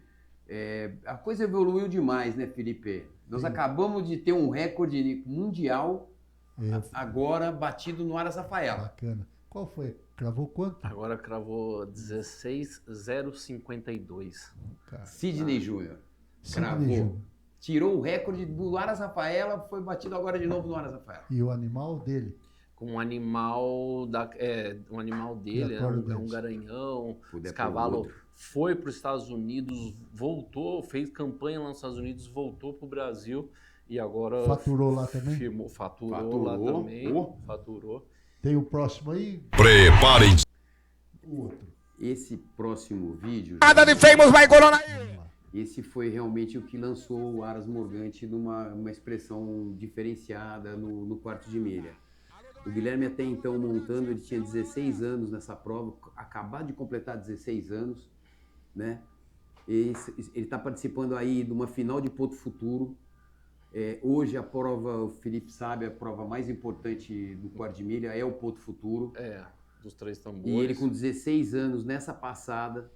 Speaker 4: a coisa evoluiu demais, né, Felipe? Nós acabamos de ter um recorde mundial agora batido no Aras Rafaela.
Speaker 3: Bacana. Qual foi? Cravou quanto?
Speaker 5: Agora cravou 16,052.
Speaker 4: Sidney Júnior. Cravou. Tirou o recorde do Aras Rafaela, foi batido agora de novo no Aras Rafaela.
Speaker 3: E o animal dele?
Speaker 5: Com um animal dele, é um garanhão. Esse cavalo foi para os Estados Unidos, voltou, fez campanha lá nos Estados Unidos, voltou para o Brasil e agora...
Speaker 3: Faturou lá também?
Speaker 5: Faturou lá também. Faturou.
Speaker 3: Tem o próximo aí?
Speaker 2: Preparem-se.
Speaker 3: O outro.
Speaker 4: Esse próximo vídeo...
Speaker 6: Nada de famous vai corona aí!
Speaker 4: Esse foi realmente o que lançou o Aras Morgante numa expressão diferenciada no quarto de milha. O Guilherme até então montando, ele tinha 16 anos nessa prova, acabado de completar 16 anos, né? Ele está participando aí de uma final de Porto Futuro. Hoje a prova, o Felipe sabe, a prova mais importante do quarto de milha é o Porto Futuro.
Speaker 5: Dos 3 tambores.
Speaker 4: E ele com 16 anos nessa passada,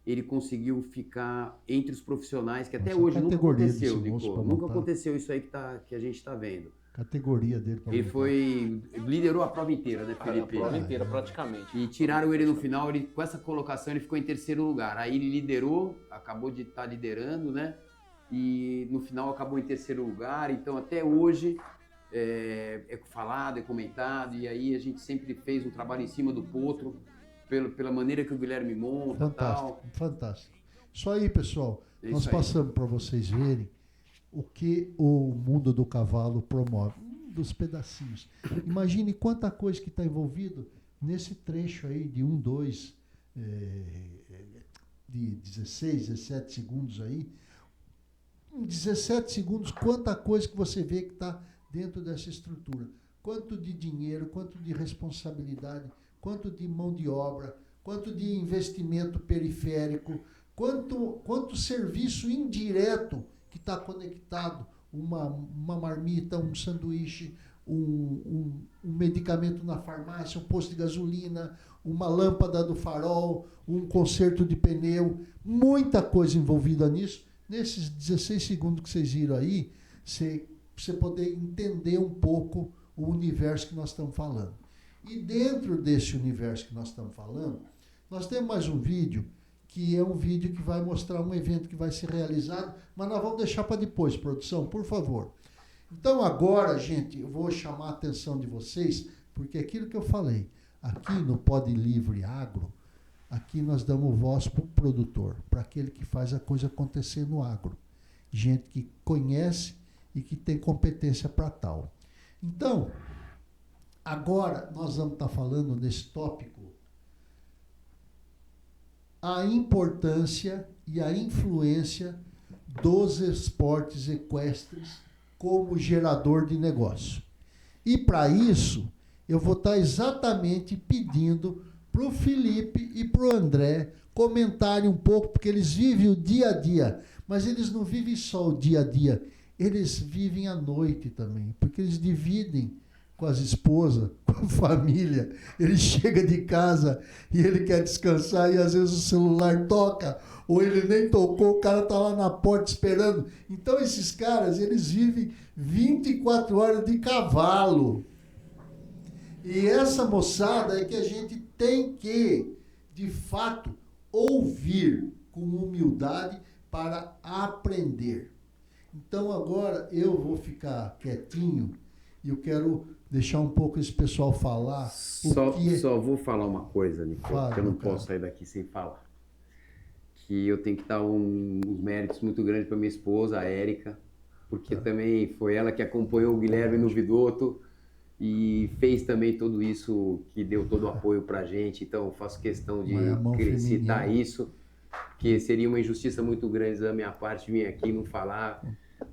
Speaker 4: ele conseguiu ficar entre os profissionais, que até hoje nunca aconteceu, Nico. Nunca aconteceu isso aí que a gente está vendo.
Speaker 3: Categoria dele.
Speaker 4: Ele liderou a prova inteira, né, Felipe?
Speaker 5: A prova inteira, praticamente.
Speaker 4: E tiraram ele no final, com essa colocação ele ficou em 3º lugar. Aí ele liderou, acabou de estar liderando, né? E no final acabou em 3º lugar. Então até hoje é falado, é comentado. E aí a gente sempre fez um trabalho em cima do potro, pela maneira que o Guilherme monta.
Speaker 3: Fantástico, fantástico. Isso aí, pessoal. Nós
Speaker 4: aí.
Speaker 3: passamos para vocês verem o que o mundo do cavalo promove. Dos pedacinhos. Imagine quanta coisa que está envolvido nesse trecho aí de 2, de 16, 17 segundos aí. Em 17 segundos, quanta coisa que você vê que está dentro dessa estrutura. Quanto de dinheiro, quanto de responsabilidade, quanto de mão de obra, quanto de investimento periférico, quanto serviço indireto que está conectado, uma marmita, um sanduíche, um medicamento na farmácia, um posto de gasolina, uma lâmpada do farol, um conserto de pneu, muita coisa envolvida nisso. Nesses 16 segundos que vocês viram aí, você poder entender um pouco o universo que nós estamos falando. E dentro desse universo que nós estamos falando, nós temos mais um vídeo, que é um vídeo que vai mostrar um evento que vai ser realizado, mas nós vamos deixar para depois, produção, por favor. Então agora, gente, eu vou chamar a atenção de vocês, porque aquilo que eu falei, aqui no Pod Livre Agro, aqui nós damos voz para o produtor, para aquele que faz a coisa acontecer no agro. Gente que conhece e que tem competência para tal. Então, agora nós vamos estar falando nesse tópico a importância e a influência dos esportes equestres como gerador de negócio. E para isso, eu vou estar exatamente pedindo para o Felipe e para o André comentarem um pouco, porque eles vivem o dia a dia, mas eles não vivem só o dia a dia, eles vivem a noite também, porque eles dividem com as esposas, com a família. Ele chega de casa e ele quer descansar e às vezes o celular toca, ou ele nem tocou, o cara está lá na porta esperando. Então esses caras, eles vivem 24 horas de cavalo. E essa moçada é que a gente tem que, de fato, ouvir com humildade para aprender. Então agora eu vou ficar quietinho e eu quero deixar um pouco esse pessoal falar.
Speaker 4: Só vou falar uma coisa, Nico,
Speaker 3: Fala,
Speaker 4: que eu não
Speaker 3: cara.
Speaker 4: posso sair daqui sem falar. Que eu tenho que dar uns méritos muito grandes para minha esposa, a Érica, porque também foi ela que acompanhou o Guilherme no Vidotto e fez também tudo isso, que deu todo o apoio pra gente. Então eu faço questão de citar isso, porque seria uma injustiça muito grande da minha parte vir aqui e não falar,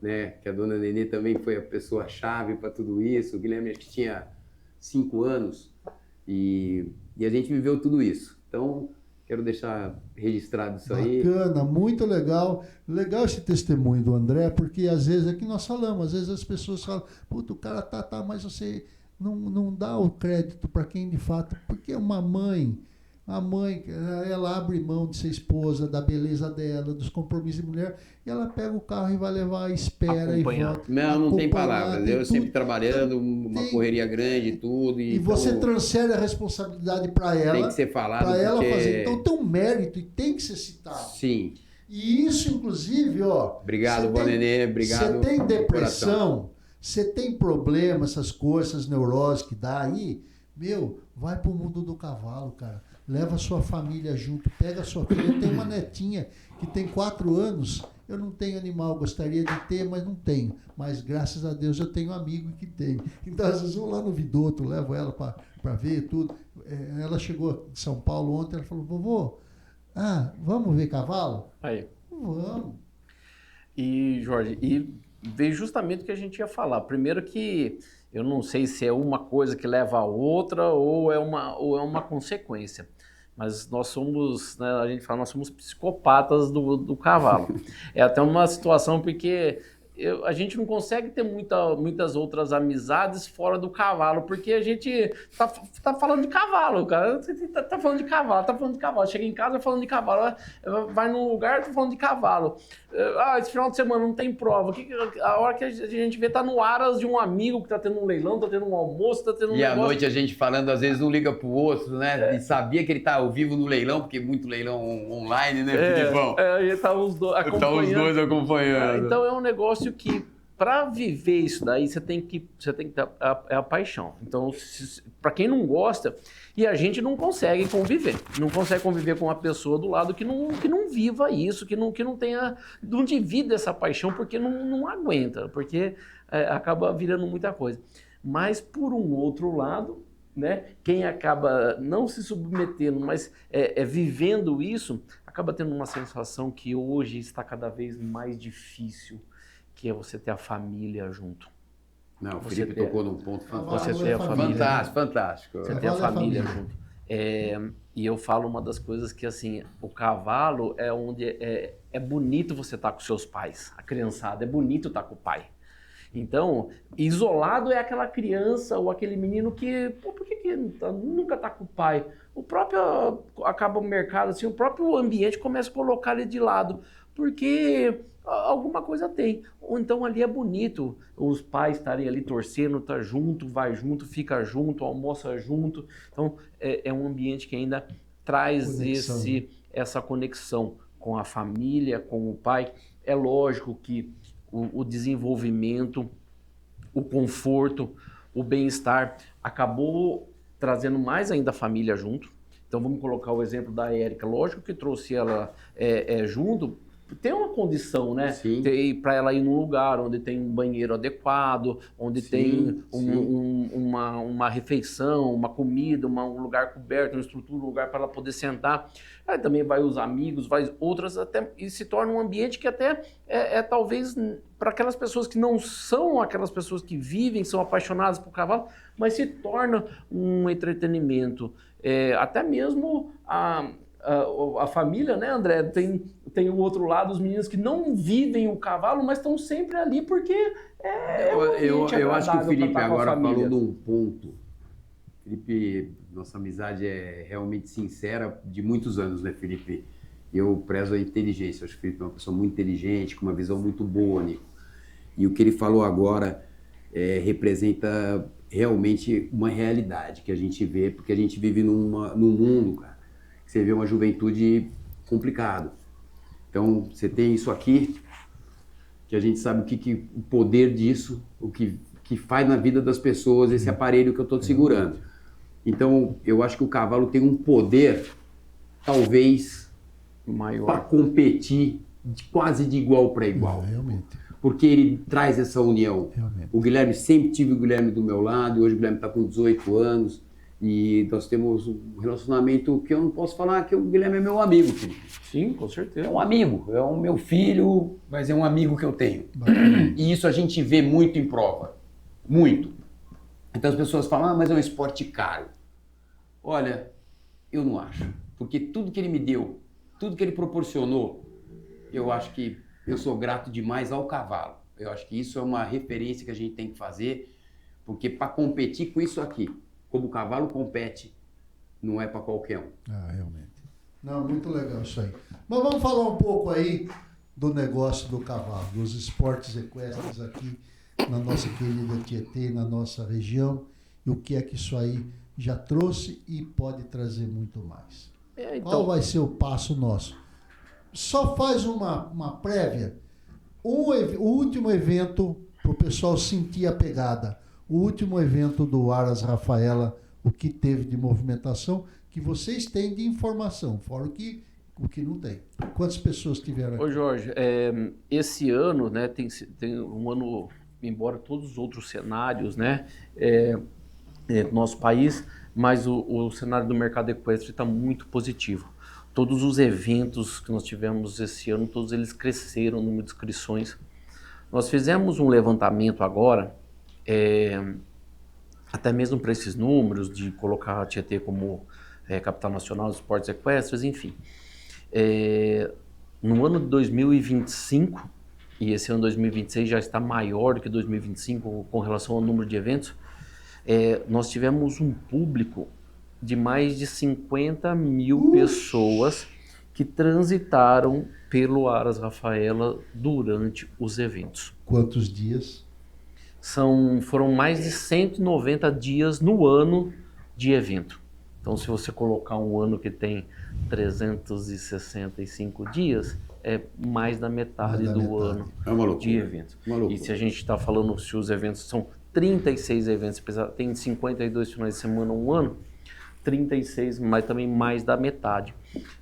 Speaker 4: né? Que a dona Nenê também foi a pessoa-chave para tudo isso. O Guilherme acho que tinha 5 anos e a gente viveu tudo isso. Então, quero deixar registrado isso aí.
Speaker 3: Bacana, muito legal. Legal esse testemunho do André, porque às vezes é que nós falamos, às vezes as pessoas falam, puta, o cara tá, mas você não dá o crédito para quem de fato, porque uma mãe, a mãe, ela abre mão de ser esposa, da beleza dela, dos compromissos de mulher, e ela pega o carro e vai levar, espera e volta.
Speaker 4: Não tem palavras. Eu
Speaker 3: tudo.
Speaker 4: sempre trabalhando, uma correria grande e tudo.
Speaker 3: E você então, transfere a responsabilidade para ela.
Speaker 4: Tem que ser falado.
Speaker 3: Para ela fazer. Então tem um mérito e tem que ser citado.
Speaker 4: Sim.
Speaker 3: E isso, inclusive, ó.
Speaker 4: Obrigado, Bonenê. Obrigado.
Speaker 3: Você tem depressão, você tem problema, essas coisas, essas neuroses que dá aí, vai pro mundo do cavalo, cara. Leva a sua família junto, pega a sua filha. Eu tenho uma netinha que tem 4 anos. Eu não tenho animal, gostaria de ter, mas não tenho. Mas graças a Deus eu tenho amigo que tem. Então às vezes eu vou lá no Vidotto, levo ela para ver tudo. Ela chegou de São Paulo ontem, ela falou, vovô, vamos ver cavalo?
Speaker 5: Aí.
Speaker 3: Vamos.
Speaker 5: E, Jorge, veio justamente o que a gente ia falar. Primeiro que eu não sei se é uma coisa que leva a outra ou é uma consequência. Mas nós somos, né, a gente fala, nós somos psicopatas do cavalo. É até uma situação porque a gente não consegue ter muitas outras amizades fora do cavalo, porque a gente tá falando de cavalo, cara. Tá falando de cavalo. Chega em casa falando de cavalo. Vai num lugar, tá falando de cavalo. Esse final de semana não tem prova. A hora que a gente vê, tá no aras de um amigo que tá tendo um leilão, tá tendo um almoço, tá tendo um negócio.
Speaker 4: E à noite a gente falando, às vezes um liga pro outro, né? E sabia que ele tá ao vivo no leilão, porque muito leilão online, né, Filipão?
Speaker 5: E tá os dois acompanhando.
Speaker 4: Tá os dois acompanhando.
Speaker 5: Então é um negócio que, para viver isso daí, você tem que ter a paixão. Então, para quem não gosta, e a gente não consegue conviver. Não consegue conviver com uma pessoa do lado que não viva isso, que não tenha, não divida essa paixão, porque não aguenta, porque acaba virando muita coisa. Mas, por um outro lado, né, quem acaba não se submetendo, mas vivendo isso, acaba tendo uma sensação que hoje está cada vez mais difícil, que é você ter a família junto.
Speaker 4: Não, o Felipe tocou num ponto fantástico.
Speaker 5: Você ter a família.
Speaker 4: Fantástico.
Speaker 5: Você ter a família junto. E eu falo uma das coisas que, assim, o cavalo é onde é bonito você estar com seus pais, a criançada, é bonito estar com o pai. Então, isolado é aquela criança ou aquele menino que, por que nunca tá com o pai? O próprio, acaba o mercado, assim, o próprio ambiente começa a colocar ele de lado, porque alguma coisa tem. Ou então ali é bonito os pais estarem ali torcendo, tá junto, vai junto, fica junto, almoça junto. Então, é um ambiente que ainda traz essa conexão com a família, com o pai. É lógico que o desenvolvimento, o conforto, o bem-estar acabou trazendo mais ainda a família junto. Então vamos colocar o exemplo da Érica. Lógico que trouxe ela junto tem uma condição, né?
Speaker 4: Sim.
Speaker 5: Para ela ir num lugar onde tem um banheiro adequado, onde
Speaker 4: Sim,
Speaker 5: tem
Speaker 4: sim.
Speaker 5: uma refeição, uma comida, um lugar coberto, uma estrutura, um lugar para ela poder sentar. Aí também vai os amigos, vai outras, até, e se torna um ambiente que até talvez para aquelas pessoas que não são aquelas pessoas que vivem, são apaixonadas por cavalo, mas se torna um entretenimento. Até mesmo a família, né, André? Tem o outro lado, os meninos que não vivem o cavalo, mas estão sempre ali porque
Speaker 4: eu acho que o Felipe agora falou
Speaker 5: do
Speaker 4: num ponto. Felipe, nossa amizade é realmente sincera de muitos anos, né, Felipe? Eu prezo a inteligência. Eu acho que o Felipe é uma pessoa muito inteligente, com uma visão muito boa, Nico. E o que ele falou agora representa realmente uma realidade que a gente vê, porque a gente vive num mundo, cara, que você vê uma juventude complicado. Então, você tem isso aqui, que a gente sabe o poder disso, o que faz na vida das pessoas, esse aparelho que eu estou segurando. Então, eu acho que o cavalo tem um poder, talvez,
Speaker 5: maior
Speaker 4: para competir quase de igual para igual.
Speaker 3: Realmente.
Speaker 4: Porque ele traz essa união.
Speaker 3: Realmente.
Speaker 4: O Guilherme, sempre tive o Guilherme do meu lado, hoje o Guilherme está com 18 anos, e nós temos um relacionamento que eu não posso falar que o Guilherme é meu amigo, Felipe.
Speaker 5: Sim, com certeza.
Speaker 4: É um amigo, é o meu filho, mas é um amigo que eu tenho. E isso a gente vê muito em prova, muito. Então as pessoas falam, mas é um esporte caro. Olha, eu não acho, porque tudo que ele me deu, tudo que ele proporcionou, eu acho que eu sou grato demais ao cavalo. Eu acho que isso é uma referência que a gente tem que fazer, porque para competir com isso aqui, como o cavalo compete, não é para qualquer um.
Speaker 3: Realmente. Não, muito legal isso aí. Mas vamos falar um pouco aí do negócio do cavalo, dos esportes equestres aqui na nossa querida Tietê, na nossa região, e o que é que isso aí já trouxe e pode trazer muito mais.
Speaker 5: Então,
Speaker 3: Qual vai ser o passo nosso? Só faz uma prévia. O último evento, para o pessoal sentir a pegada, o último evento do Aras Rafaela, o que teve de movimentação, que vocês têm de informação, fora o que não tem. Quantas pessoas tiveram aqui?
Speaker 5: Ô Jorge, esse ano, né, tem um ano, embora todos os outros cenários, né, do nosso país, mas o cenário do mercado equestre está muito positivo. Todos os eventos que nós tivemos esse ano, todos eles cresceram no número de inscrições. Nós fizemos um levantamento agora, até mesmo para esses números, de colocar a Tietê como capital nacional dos esportes equestres, enfim. No ano de 2025, e esse ano 2026 já está maior do que 2025 com relação ao número de eventos, nós tivemos um público de mais de 50 mil pessoas que transitaram pelo Aras Rafaela durante os eventos.
Speaker 3: Quantos dias?
Speaker 5: Foram mais de 190 dias no ano de evento. Então, se você colocar um ano que tem 365 dias, é mais da metade do ano de eventos. E se a gente está falando, se os eventos são 36 eventos, tem 52 finais de semana um ano, 36, mas também mais da metade.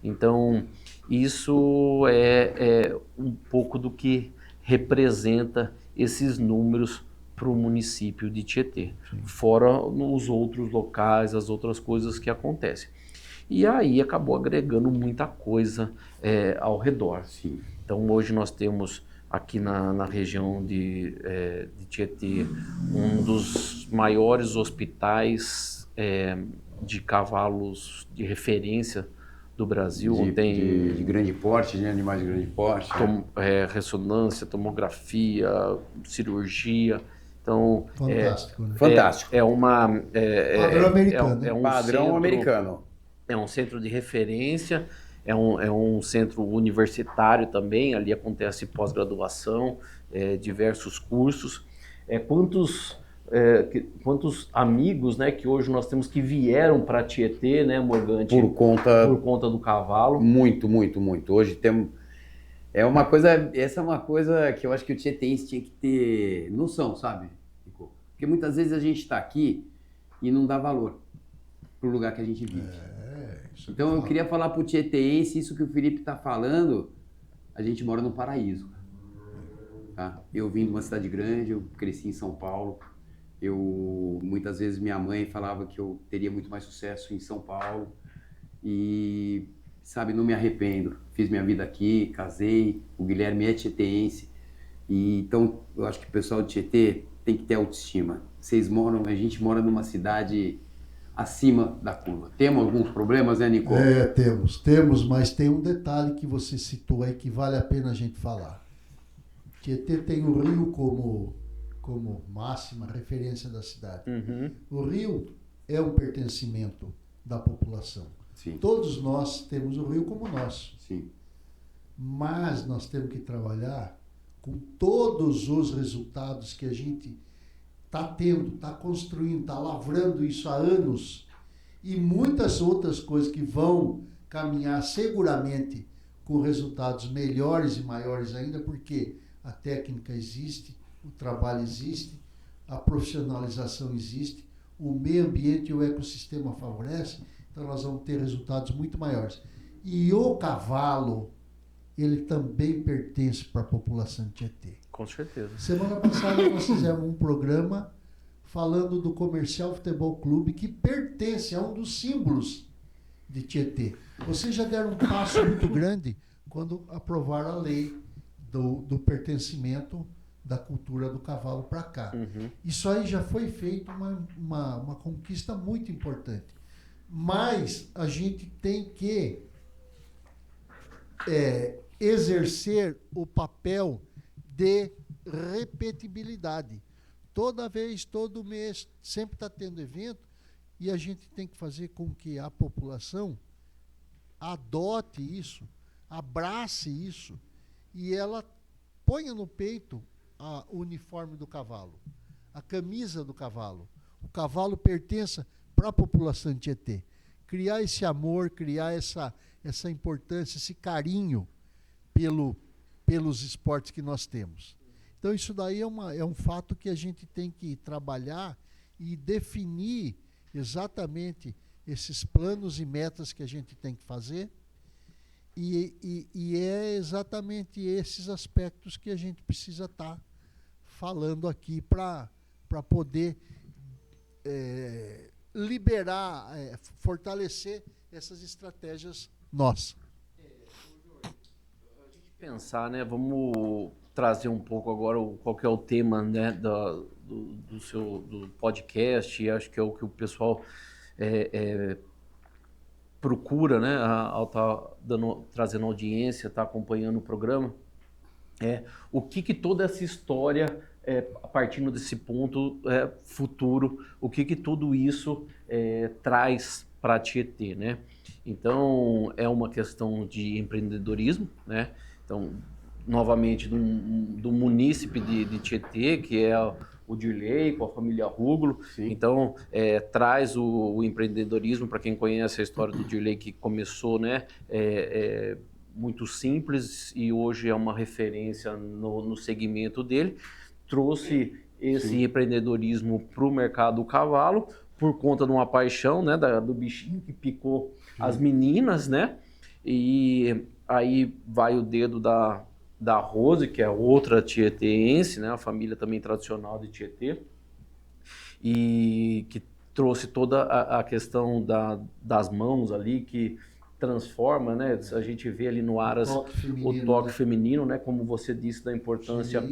Speaker 5: Então, isso é um pouco do que representa esses números para o município de Tietê, fora os outros locais, as outras coisas que acontecem. E aí acabou agregando muita coisa ao redor.
Speaker 4: Sim.
Speaker 5: Então, hoje nós temos aqui na região de Tietê um dos maiores hospitais de cavalos de referência do Brasil.
Speaker 4: De grande porte, de animais de grande porte.
Speaker 5: Ressonância, tomografia, cirurgia. Então,
Speaker 3: Fantástico, né?
Speaker 4: Fantástico.
Speaker 3: Padrão americano.
Speaker 4: Padrão americano.
Speaker 5: É um centro de referência, é um centro universitário também, ali acontece pós-graduação, diversos cursos. Quantos amigos, né, que hoje nós temos que vieram para Tietê, né, Morgante? Por conta do cavalo.
Speaker 4: Muito, muito, muito. Hoje temos... Essa é uma coisa que eu acho que o tietêense tinha que ter noção, sabe? Porque muitas vezes a gente está aqui e não dá valor pro lugar que a gente vive. Então eu queria falar pro tietêense isso que o Felipe está falando, a gente mora num paraíso. Tá? Eu vim de uma cidade grande, eu cresci em São Paulo. Muitas vezes minha mãe falava que eu teria muito mais sucesso em São Paulo. E, sabe, não me arrependo. Fiz minha vida aqui, casei, o Guilherme é tietêense. E, então, eu acho que o pessoal de Tietê tem que ter autoestima. A gente mora numa cidade acima da curva. Temos alguns problemas, né, Nico?
Speaker 3: Temos, mas tem um detalhe que você citou aí que vale a pena a gente falar. Tietê tem o rio como máxima referência da cidade. O rio é um pertencimento da população.
Speaker 4: Sim.
Speaker 3: Todos nós temos o rio como nosso.
Speaker 4: Sim.
Speaker 3: Mas nós temos que trabalhar com todos os resultados que a gente está tendo, está construindo, está lavrando isso há anos, e muitas outras coisas que vão caminhar seguramente com resultados melhores e maiores ainda, porque a técnica existe, o trabalho existe, a profissionalização existe, o meio ambiente e o ecossistema favorecem, então nós vamos ter resultados muito maiores. E o cavalo, ele também pertence para a população de Tietê.
Speaker 5: Com certeza.
Speaker 3: Semana passada nós fizemos um programa falando do Comercial Futebol Clube, que pertence a um dos símbolos de Tietê. Vocês já deram um passo muito grande quando aprovaram a lei do pertencimento da cultura do cavalo para cá. Isso aí já foi feito uma conquista muito importante. Mas a gente tem que exercer o papel de repetibilidade. Toda vez, todo mês, sempre está tendo evento, e a gente tem que fazer com que a população adote isso, abrace isso, e ela ponha no peito o uniforme do cavalo, a camisa do cavalo. O cavalo pertença para a população de Tietê. Criar esse amor, criar essa importância, esse carinho pelos esportes que nós temos. Então isso daí é um fato que a gente tem que trabalhar e definir exatamente esses planos e metas que a gente tem que fazer, e é exatamente esses aspectos que a gente precisa estar falando aqui para poder liberar, fortalecer essas estratégias nossas.
Speaker 5: Pensar, né? Vamos trazer um pouco agora qual que é o tema, né, do podcast, e acho que é o que o pessoal procura, né, ao estar trazendo audiência, tá acompanhando o programa, o que toda essa história, partindo desse ponto futuro, o que tudo isso traz para Tietê, né? Então, é uma questão de empreendedorismo, né? Então, novamente, do munícipe de Tietê, que é o Dirley, com a família Ruglo.
Speaker 4: Sim.
Speaker 5: Então, traz o empreendedorismo, para quem conhece a história do Dirley, que começou, né, muito simples, e hoje é uma referência no segmento dele. Trouxe esse empreendedorismo para o mercado do cavalo, por conta de uma paixão, né, do bichinho que picou as meninas, né? E aí vai o dedo da Rose, que é outra tieteense, né, a família também tradicional de Tietê, e que trouxe toda a questão das mãos ali, que transforma, né? A gente vê ali no Aras o toque feminino, né? Como você disse, da importância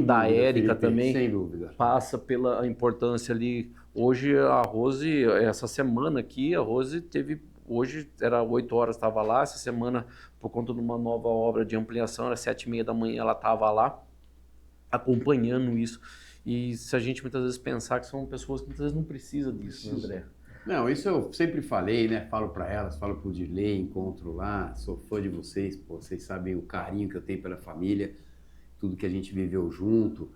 Speaker 5: da Érica também,
Speaker 4: sem dúvida.
Speaker 5: Passa pela importância ali. Hoje a Rose, essa semana aqui, a Rose teve, hoje era 8 horas, estava lá, essa semana, por conta de uma nova obra de ampliação, era 7h30 da manhã, ela estava lá, acompanhando isso. E se a gente muitas vezes pensar que são pessoas que muitas vezes não precisam disso, né, André?
Speaker 4: Não, isso eu sempre falei, né? Falo para elas, falo pro Dirley, encontro lá, sou fã de vocês, pô, vocês sabem o carinho que eu tenho pela família, tudo que a gente viveu junto,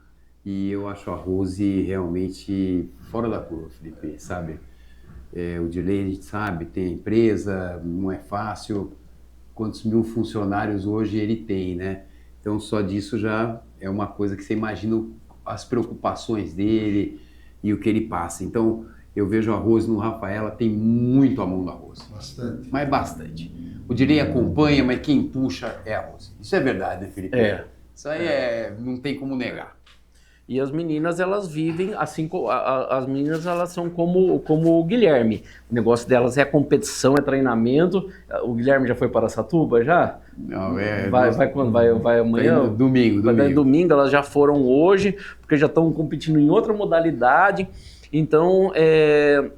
Speaker 4: e eu acho a Rose realmente fora da curva, Felipe, sabe? O Dirley, a gente sabe, tem empresa, não é fácil, quantos mil funcionários hoje ele tem, né? Então só disso já é uma coisa que você imagina as preocupações dele e o que ele passa. Então, Eu vejo a Rose no Rafaela, tem muito a mão da Rose.
Speaker 3: Bastante.
Speaker 4: Mas bastante. O Direi acompanha, mas quem puxa é a Rose. Isso é verdade, né, Felipe? Isso aí não tem como negar.
Speaker 5: E as meninas, elas vivem assim, as meninas, elas são como o Guilherme. O negócio delas é competição, é treinamento. O Guilherme já foi para Araçatuba, já?
Speaker 4: Não,
Speaker 5: vai quando? Vai amanhã?
Speaker 4: Domingo.
Speaker 5: Domingo, elas já foram hoje, porque já estão competindo em outra modalidade. Então, é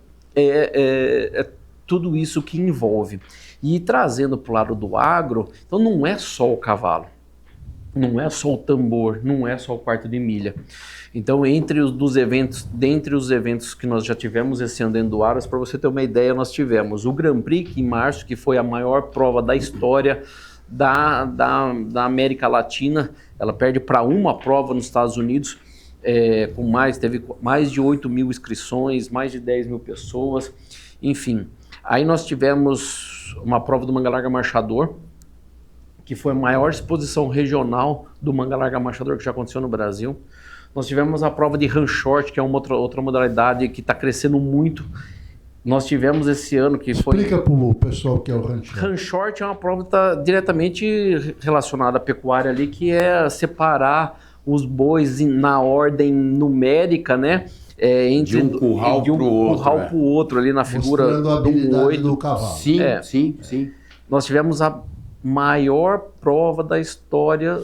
Speaker 5: tudo isso que envolve. E trazendo para o lado do agro, então não é só o cavalo. Não é só o tambor, não é só o quarto de milha. Então, dentre os eventos que nós já tivemos esse ano dentro do Aras, para você ter uma ideia, nós tivemos o Grand Prix em março, que foi a maior prova da história da América Latina. Ela perde para uma prova nos Estados Unidos, teve mais de 8 mil inscrições, mais de 10 mil pessoas, enfim. Aí nós tivemos uma prova do Manga Larga Marchador, que foi a maior exposição regional do Manga Larga Marchador que já aconteceu no Brasil. Nós tivemos a prova de Run Short, que é uma outra modalidade que está crescendo muito. Nós tivemos esse ano que
Speaker 3: Explica para o pessoal o que é o Run Short.
Speaker 5: Run Short é uma prova que está diretamente relacionada à pecuária ali, que é separar os bois na ordem numérica, né?
Speaker 4: De um curral
Speaker 5: para o outro ali na figura
Speaker 3: mostrando a habilidade do cavalo.
Speaker 4: Sim.
Speaker 5: Nós tivemos a maior prova da história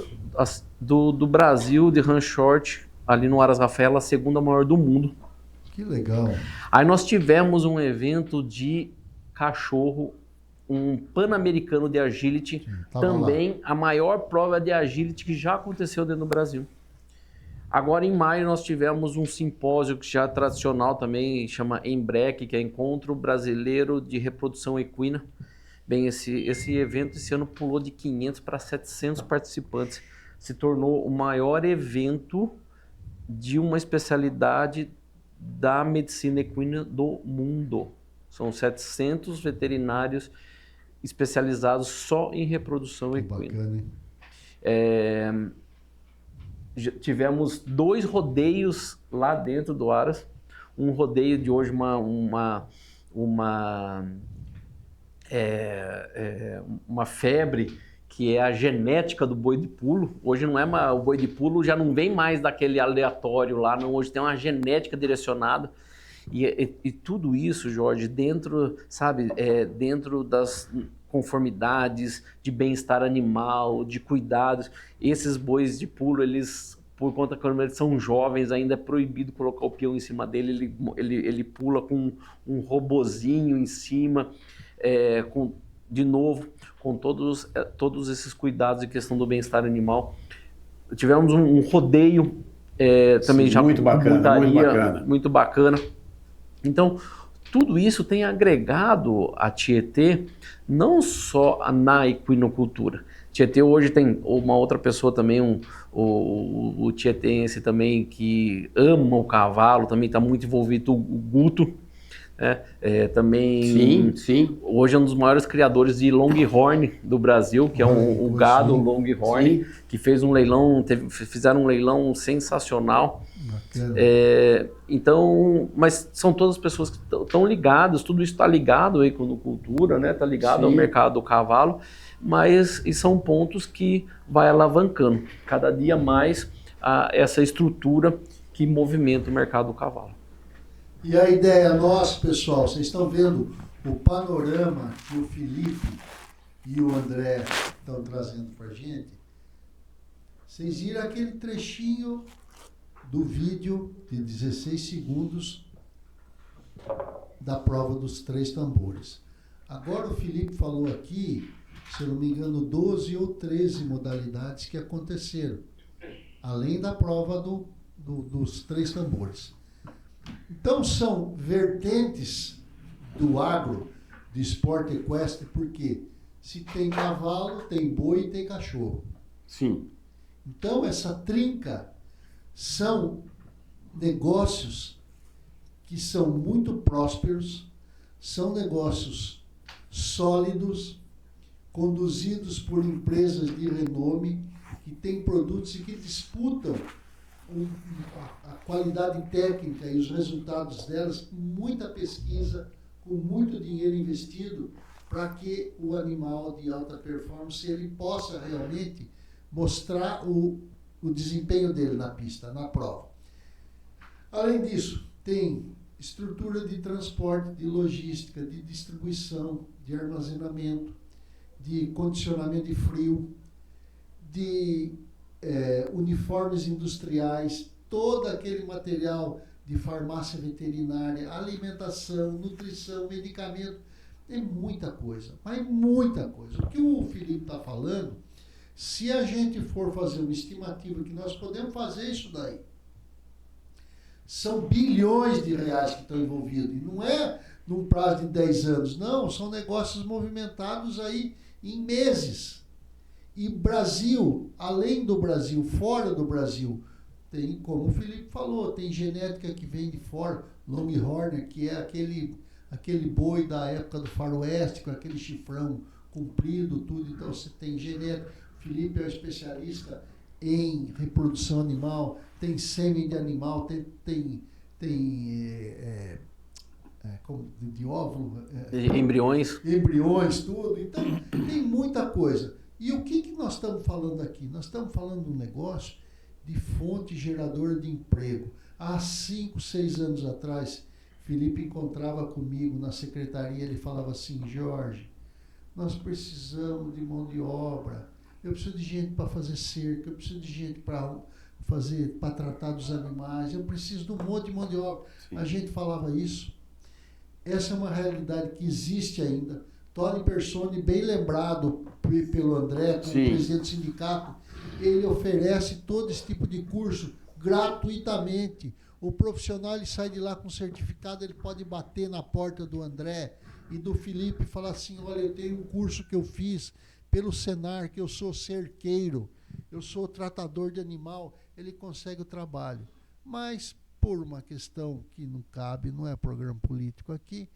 Speaker 5: do Brasil de Run Short ali no Aras Rafaela, a segunda maior do mundo.
Speaker 3: Que legal.
Speaker 5: Aí nós tivemos um evento de cachorro, um Pan-Americano de Agility, também a maior prova de Agility que já aconteceu dentro do Brasil. Agora em maio nós tivemos um simpósio que já é tradicional também, chama EMBREC, que é Encontro Brasileiro de Reprodução Equina. Bem, esse evento esse ano pulou de 500 para 700 participantes. Se tornou o maior evento de uma especialidade da medicina equina do mundo. São 700 veterinários especializados só em reprodução equina.
Speaker 3: Bacana, hein?
Speaker 5: Tivemos 2 rodeios lá dentro do Aras. Um rodeio de hoje, uma febre, que é a genética do boi de pulo. Hoje não é o boi de pulo já não vem mais daquele aleatório lá, não. Hoje tem uma genética direcionada. E tudo isso, Jorge, dentro das conformidades de bem-estar animal, de cuidados. Esses bois de pulo, eles, por conta que eles são jovens, ainda é proibido colocar o peão em cima dele. Ele pula com um robozinho em cima, com todos esses cuidados em questão do bem-estar animal. Tivemos um rodeio também. Sim, já
Speaker 4: muito bacana.
Speaker 5: Muito bacana. Então, tudo isso tem agregado a Tietê não só na equinocultura. Tietê hoje tem uma outra pessoa também, o tietense também, que ama o cavalo, também está muito envolvido, o Guto. Também
Speaker 4: sim.
Speaker 5: Hoje é um dos maiores criadores de Longhorn do Brasil, que é o gado Longhorn, que fez um leilão, fizeram um leilão sensacional. Então, mas são todas pessoas que estão ligadas, tudo isso está ligado aí com a cultura, né? Está ligado ao mercado do cavalo, e são pontos que vai alavancando cada dia mais essa estrutura que movimenta o mercado do cavalo.
Speaker 3: E a ideia nossa, pessoal, vocês estão vendo o panorama que o Felipe e o André estão trazendo para a gente. Vocês viram aquele trechinho do vídeo de 16 segundos da prova dos 3 tambores. Agora o Felipe falou aqui, se eu não me engano, 12 ou 13 modalidades que aconteceram, além da prova dos 3 tambores. Então são vertentes do agro, de esporte equestre, porque se tem cavalo, tem boi e tem cachorro.
Speaker 4: Sim.
Speaker 3: Então essa trinca são negócios que são muito prósperos, são negócios sólidos, conduzidos por empresas de renome, que têm produtos e que disputam a qualidade técnica e os resultados delas, com muita pesquisa, com muito dinheiro investido, para que o animal de alta performance ele possa realmente mostrar o desempenho dele na pista, na prova. Além disso, tem estrutura de transporte, de logística, de distribuição, de armazenamento, de condicionamento de frio, de uniformes industriais, todo aquele material de farmácia veterinária, alimentação, nutrição, medicamento, tem muita coisa, mas muita coisa. O que o Felipe está falando, se a gente for fazer uma estimativa que nós podemos fazer isso daí, são bilhões de reais que estão envolvidos, e não é num prazo de 10 anos, não, são negócios movimentados aí em meses. E Brasil, além do Brasil, fora do Brasil, tem, como o Felipe falou, tem genética que vem de fora, Longhorn, que é aquele boi da época do faroeste, com aquele chifrão comprido, tudo, então você tem genética. O Felipe é um especialista em reprodução animal, tem sêmen de animal, tem de óvulo, embriões, tudo. Então, tem muita coisa. E o que nós estamos falando aqui? Nós estamos falando de um negócio de fonte geradora de emprego. Há 5, 6 anos atrás, Felipe encontrava comigo na secretaria, ele falava assim: Jorge, nós precisamos de mão de obra, eu preciso de gente para fazer cerca, eu preciso de gente para tratar dos animais, eu preciso de um monte de mão de obra. Sim. A gente falava isso. Essa é uma realidade que existe ainda. Tony Personi, bem lembrado pelo André, como presidente do sindicato, ele oferece todo esse tipo de curso gratuitamente. O profissional ele sai de lá com certificado, ele pode bater na porta do André e do Felipe e falar assim: olha, eu tenho um curso que eu fiz pelo Senar, que eu sou cerqueiro, eu sou tratador de animal. Ele consegue o trabalho. Mas, por uma questão que não cabe, não é programa político aqui,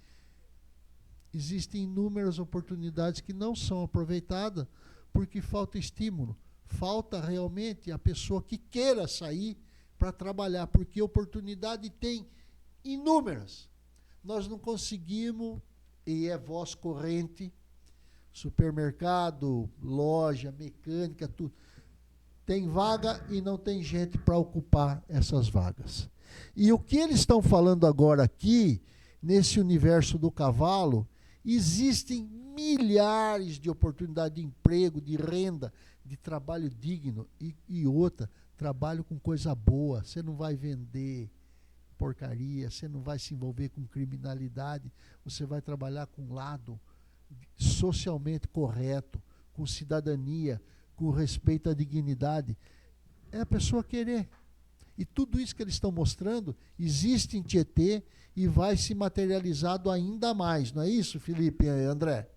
Speaker 3: existem inúmeras oportunidades que não são aproveitadas porque falta estímulo. Falta realmente a pessoa que queira sair para trabalhar, porque oportunidade tem inúmeras. Nós não conseguimos, e é voz corrente, supermercado, loja, mecânica, tudo. Tem vaga e não tem gente para ocupar essas vagas. E o que eles estão falando agora aqui, nesse universo do cavalo, existem milhares de oportunidades de emprego, de renda, de trabalho digno e outra, trabalho com coisa boa. Você não vai vender porcaria, você não vai se envolver com criminalidade, você vai trabalhar com um lado socialmente correto, com cidadania, com respeito à dignidade. É a pessoa querer. E tudo isso que eles estão mostrando existe em Tietê e vai se materializado ainda mais. Não é isso, Felipe e André?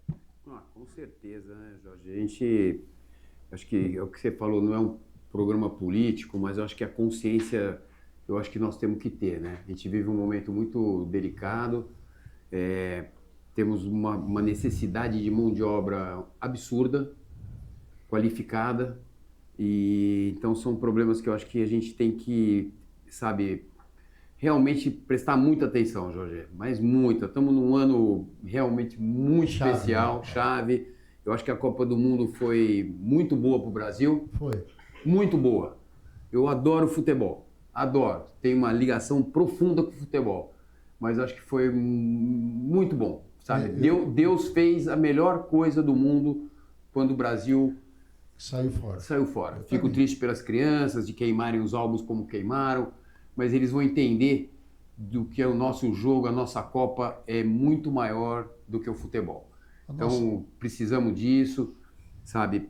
Speaker 4: Com certeza, né, Jorge? Acho que é o que você falou, não é um programa político, mas eu acho que a consciência, eu acho que nós temos que ter, né? A gente vive um momento muito delicado, temos uma necessidade de mão de obra absurda, qualificada, e então são problemas que eu acho que a gente tem que, realmente prestar muita atenção, Jorge, mas muita. Estamos num ano realmente muito especial, chave. Eu acho que a Copa do Mundo foi muito boa para o Brasil.
Speaker 3: Foi. Muito boa.
Speaker 4: Eu adoro futebol, adoro. Tenho uma ligação profunda com o futebol, mas acho que foi muito bom, Deus fez a melhor coisa do mundo quando o Brasil saiu fora. Fico triste pelas crianças, de queimarem os álbuns como queimaram, mas eles vão entender do que é o nosso jogo, a nossa Copa é muito maior do que o futebol. Então, precisamos disso,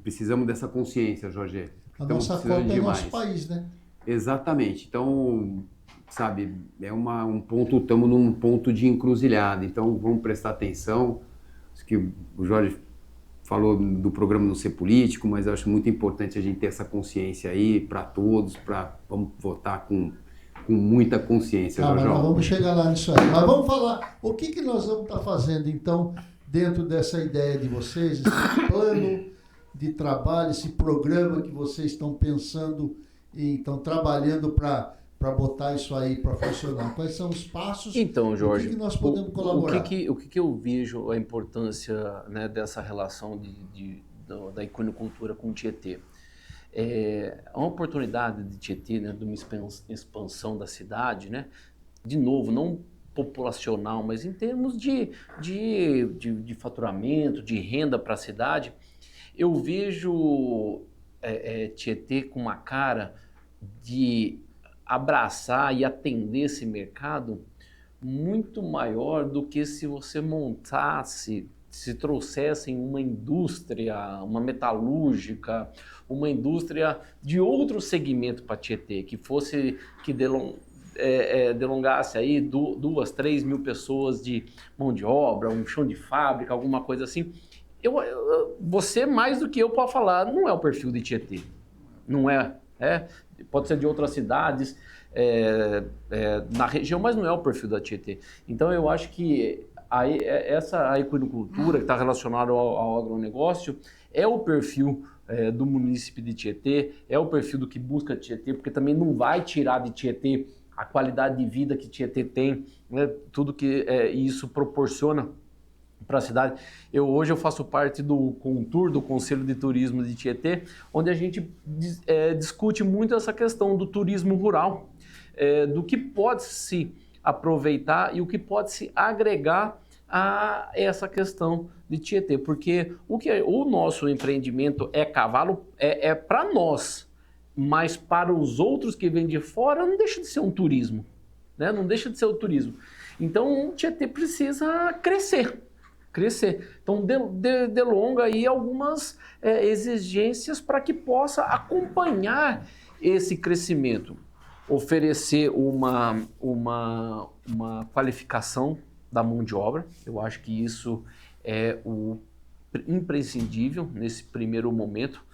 Speaker 4: precisamos dessa consciência, Jorge.
Speaker 3: A nossa Copa é o nosso país, né?
Speaker 4: Exatamente. Então, é um ponto, estamos num ponto de encruzilhada, então vamos prestar atenção. Acho que o Jorge falou do programa não ser político, mas eu acho muito importante a gente ter essa consciência aí para todos, vamos votar com muita consciência.
Speaker 3: Mas nós vamos chegar lá nisso aí. Mas vamos falar, o que nós vamos estar fazendo, então, dentro dessa ideia de vocês, esse plano de trabalho, esse programa que vocês estão pensando e estão trabalhando para botar isso aí para funcionar? Quais são os passos?
Speaker 5: Então, Jorge,
Speaker 3: o que nós podemos colaborar?
Speaker 5: O que eu vejo a importância, né, dessa relação da equinocultura com o Tietê? Uma oportunidade de Tietê, né, de uma expansão da cidade, né, de novo, não populacional, mas em termos de faturamento, de renda para a cidade, eu vejo Tietê com uma cara de abraçar e atender esse mercado muito maior do que se você montasse, se trouxessem uma indústria, uma metalúrgica, uma indústria de outro segmento para Tietê, que fosse, que delongasse aí 2, 3 mil pessoas de mão de obra, um chão de fábrica, alguma coisa assim. Você, mais do que eu, pode falar, não é o perfil de Tietê. Não é. Pode ser de outras cidades na região, mas não é o perfil da Tietê. Então, eu acho que a equinocultura que está relacionada ao agronegócio é o perfil do município de Tietê, é o perfil do que busca Tietê, porque também não vai tirar de Tietê a qualidade de vida que Tietê tem, né? Tudo que isso proporciona para a cidade. Hoje eu faço parte do CONTUR, do Conselho de Turismo de Tietê, onde a gente discute muito essa questão do turismo rural, do que pode se aproveitar e o que pode se agregar a essa questão de Tietê, porque o nosso empreendimento cavalo para nós, mas para os outros que vêm de fora não deixa de ser um turismo, né? Não deixa de ser o turismo. Então o Tietê precisa crescer. Então delonga aí algumas exigências para que possa acompanhar esse crescimento, oferecer uma qualificação da mão de obra. Eu acho que isso é o imprescindível nesse primeiro momento.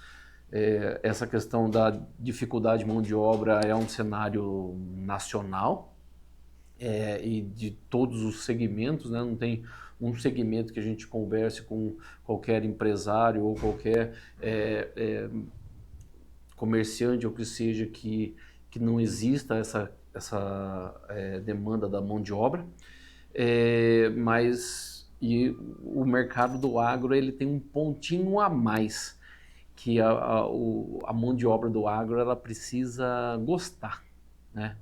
Speaker 5: Essa questão da dificuldade de mão de obra é um cenário nacional e de todos os segmentos, né? Não tem um segmento que a gente converse com qualquer empresário ou qualquer comerciante ou que seja que não exista essa demanda da mão de obra, mas o mercado do agro ele tem um pontinho a mais, que a mão de obra do agro ela precisa gostar, né?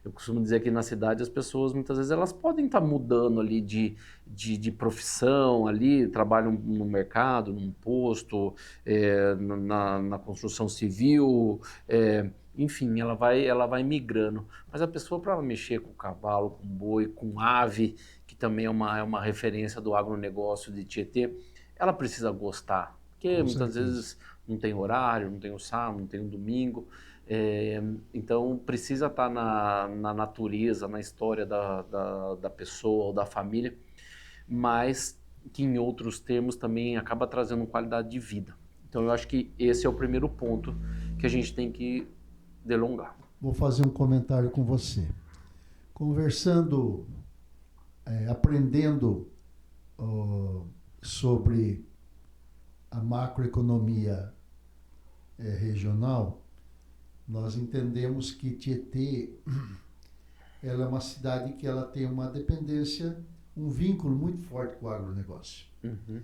Speaker 5: Eu costumo dizer que na cidade as pessoas muitas vezes elas podem estar mudando ali de profissão, ali trabalham no mercado, num posto, na construção civil, enfim, ela vai migrando. Mas a pessoa para mexer com cavalo, com boi, com ave, que também é uma referência do agronegócio de Tietê, ela precisa gostar, porque muitas vezes não tem horário, não tem o sábado, não tem o domingo. Então precisa estar na natureza, na história da pessoa ou da família, mas que em outros termos também acaba trazendo qualidade de vida. Então eu acho que esse é o primeiro ponto que a gente tem que delongar.
Speaker 3: Vou fazer um comentário com você. Conversando, aprendendo sobre a macroeconomia regional, nós entendemos que Tietê ela é uma cidade que ela tem uma dependência, um vínculo muito forte com o agronegócio.
Speaker 5: Uhum.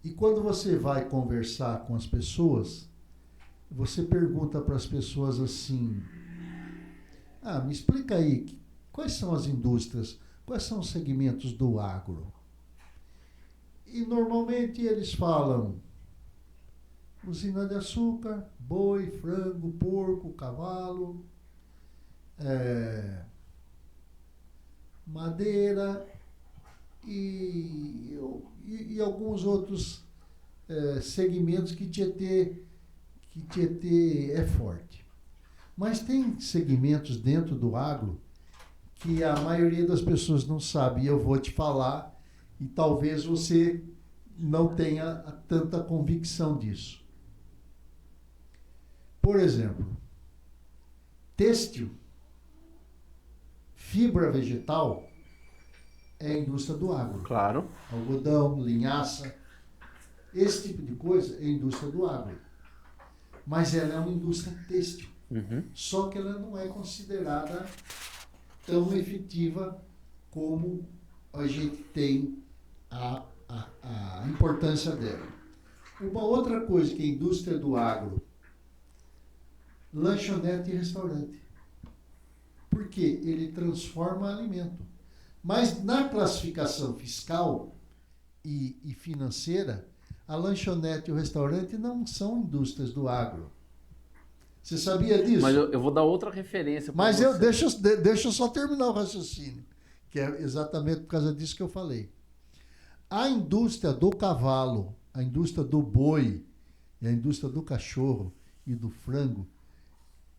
Speaker 3: E quando você vai conversar com as pessoas, você pergunta para as pessoas assim, me explica aí, quais são as indústrias, quais são os segmentos do agro? E normalmente eles falam usina de açúcar, boi, frango, porco, cavalo, madeira e alguns outros segmentos que Tietê é forte. Mas tem segmentos dentro do agro que a maioria das pessoas não sabe, e eu vou te falar, e talvez você não tenha tanta convicção disso. Por exemplo, têxtil, fibra vegetal, é a indústria do agro.
Speaker 5: Claro.
Speaker 3: Algodão, linhaça, esse tipo de coisa é a indústria do agro. Mas ela é uma indústria têxtil. Só que ela não é considerada tão efetiva como a gente tem a importância dela. Uma outra coisa que a indústria do agro, lanchonete e restaurante. Porque ele transforma alimento. Mas na classificação fiscal e financeira, a lanchonete e o restaurante não são indústrias do agro. Você sabia disso?
Speaker 5: Mas eu vou dar outra referência para
Speaker 3: Mas
Speaker 5: você.
Speaker 3: deixa eu só terminar o raciocínio, que é exatamente por causa disso que eu falei. A indústria do cavalo, a indústria do boi, e a indústria do cachorro e do frango,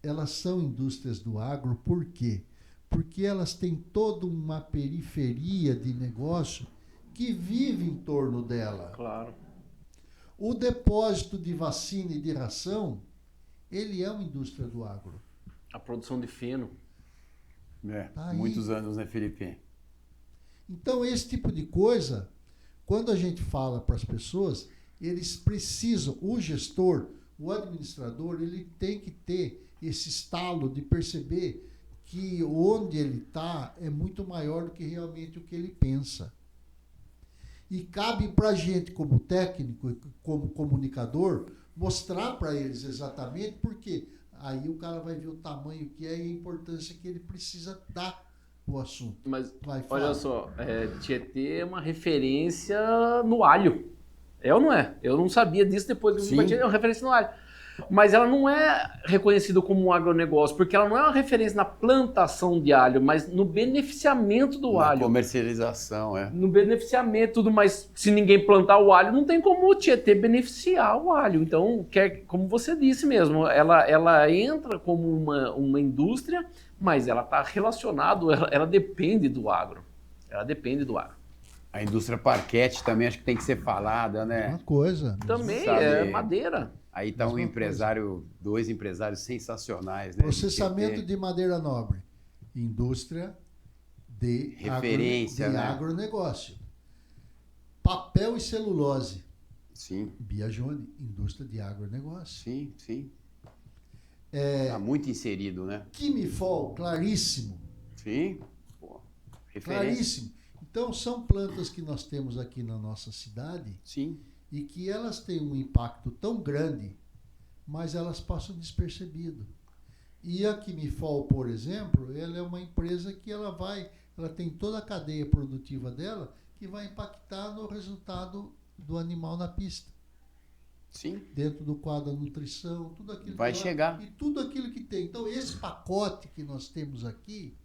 Speaker 3: elas são indústrias do agro, por quê? Porque elas têm toda uma periferia de negócio que vive em torno dela.
Speaker 5: Claro.
Speaker 3: O depósito de vacina e de ração, ele é uma indústria do agro.
Speaker 5: A produção de feno.
Speaker 3: Tá aí.
Speaker 4: Muitos anos, né, Felipe?
Speaker 3: Então, esse tipo de coisa, quando a gente fala para as pessoas, eles precisam, o gestor, o administrador, ele tem que ter esse estalo de perceber que onde ele está é muito maior do que realmente o que ele pensa. E cabe para a gente, como técnico, como comunicador, mostrar para eles exatamente porque aí o cara vai ver o tamanho que é e a importância que ele precisa dar o assunto.
Speaker 5: Mas
Speaker 3: Vai,
Speaker 5: olha
Speaker 3: fala.
Speaker 5: só, Tietê é uma referência no alho. É ou não é? Eu não sabia disso depois do
Speaker 4: Sim.
Speaker 5: é uma referência no alho. Mas ela não é reconhecida como um agronegócio, porque ela não é uma referência na plantação de alho, mas no beneficiamento do alho.
Speaker 4: Comercialização,
Speaker 5: No beneficiamento, tudo, mas se ninguém plantar o alho, não tem como o Tietê beneficiar o alho. Então, como você disse mesmo, ela entra como uma indústria, mas ela está relacionada, ela depende do agro. Ela depende do agro.
Speaker 4: A indústria parquete também acho que tem que ser falada, né?
Speaker 3: Uma coisa.
Speaker 5: Também
Speaker 4: Sabe,
Speaker 5: é madeira.
Speaker 4: Aí tá
Speaker 3: Mesma
Speaker 4: dois empresários sensacionais, né?
Speaker 3: Processamento de madeira nobre. Indústria de,
Speaker 4: Referência, né?
Speaker 3: agronegócio. Papel e celulose.
Speaker 4: Sim,
Speaker 3: Biagione, indústria de agronegócio.
Speaker 4: sim, sim. Tá muito inserido, né?
Speaker 3: Quimifol, claríssimo.
Speaker 4: Sim. Pô, referência.
Speaker 3: Claríssimo. Então, são plantas que nós temos aqui na nossa cidade
Speaker 4: Sim.
Speaker 3: e que elas têm um impacto tão grande, mas elas passam despercebido. E a Quimifol, por exemplo, ela é uma empresa que ela tem toda a cadeia produtiva dela que vai impactar no resultado do animal na pista.
Speaker 4: Sim.
Speaker 3: Dentro do quadro da nutrição, tudo aquilo
Speaker 4: Vai
Speaker 3: que
Speaker 4: chegar.
Speaker 3: E tudo aquilo que tem. Então, esse pacote que nós temos aqui,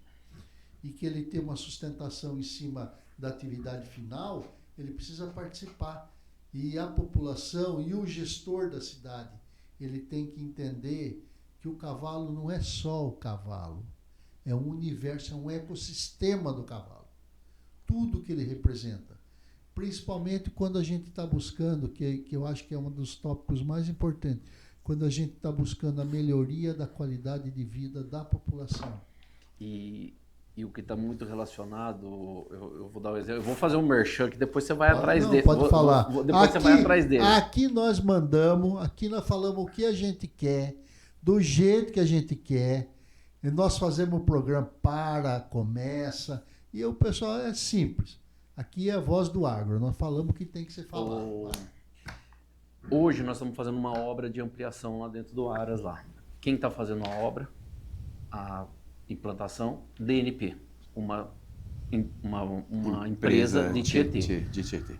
Speaker 3: e que ele tem uma sustentação em cima da atividade final, ele precisa participar. E a população e o gestor da cidade, ele tem que entender que o cavalo não é só o cavalo, é um universo, é um ecossistema do cavalo. Tudo que ele representa. Principalmente quando a gente está buscando, que eu acho que é um dos tópicos mais importantes, quando a gente está buscando a melhoria da qualidade de vida da população.
Speaker 5: E o que está muito relacionado, eu vou dar um exemplo, eu vou fazer um merchan que depois você vai atrás dele.
Speaker 3: Pode falar.
Speaker 5: Depois você vai atrás dele.
Speaker 3: Aqui nós mandamos, aqui nós falamos o que a gente quer, do jeito que a gente quer. E nós fazemos o programa começa, e o pessoal é simples. Aqui é a voz do agro, nós falamos o que tem que ser falado.
Speaker 5: Hoje nós estamos fazendo uma obra de ampliação lá dentro do Aras lá. Quem está fazendo a obra? A implantação DNP, uma empresa de Tietê.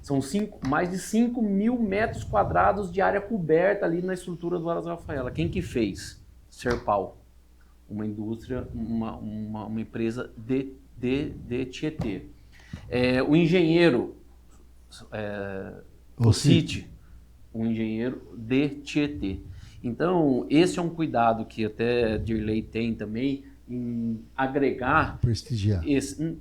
Speaker 5: São mais de 5 mil metros quadrados de área coberta ali na estrutura do Aras Rafaela. Quem que fez? Serpal, uma indústria, uma empresa de Tietê. O engenheiro o City, um engenheiro de Tietê. Então, esse é um cuidado que até Dirley tem também, em agregar,
Speaker 3: prestigiar.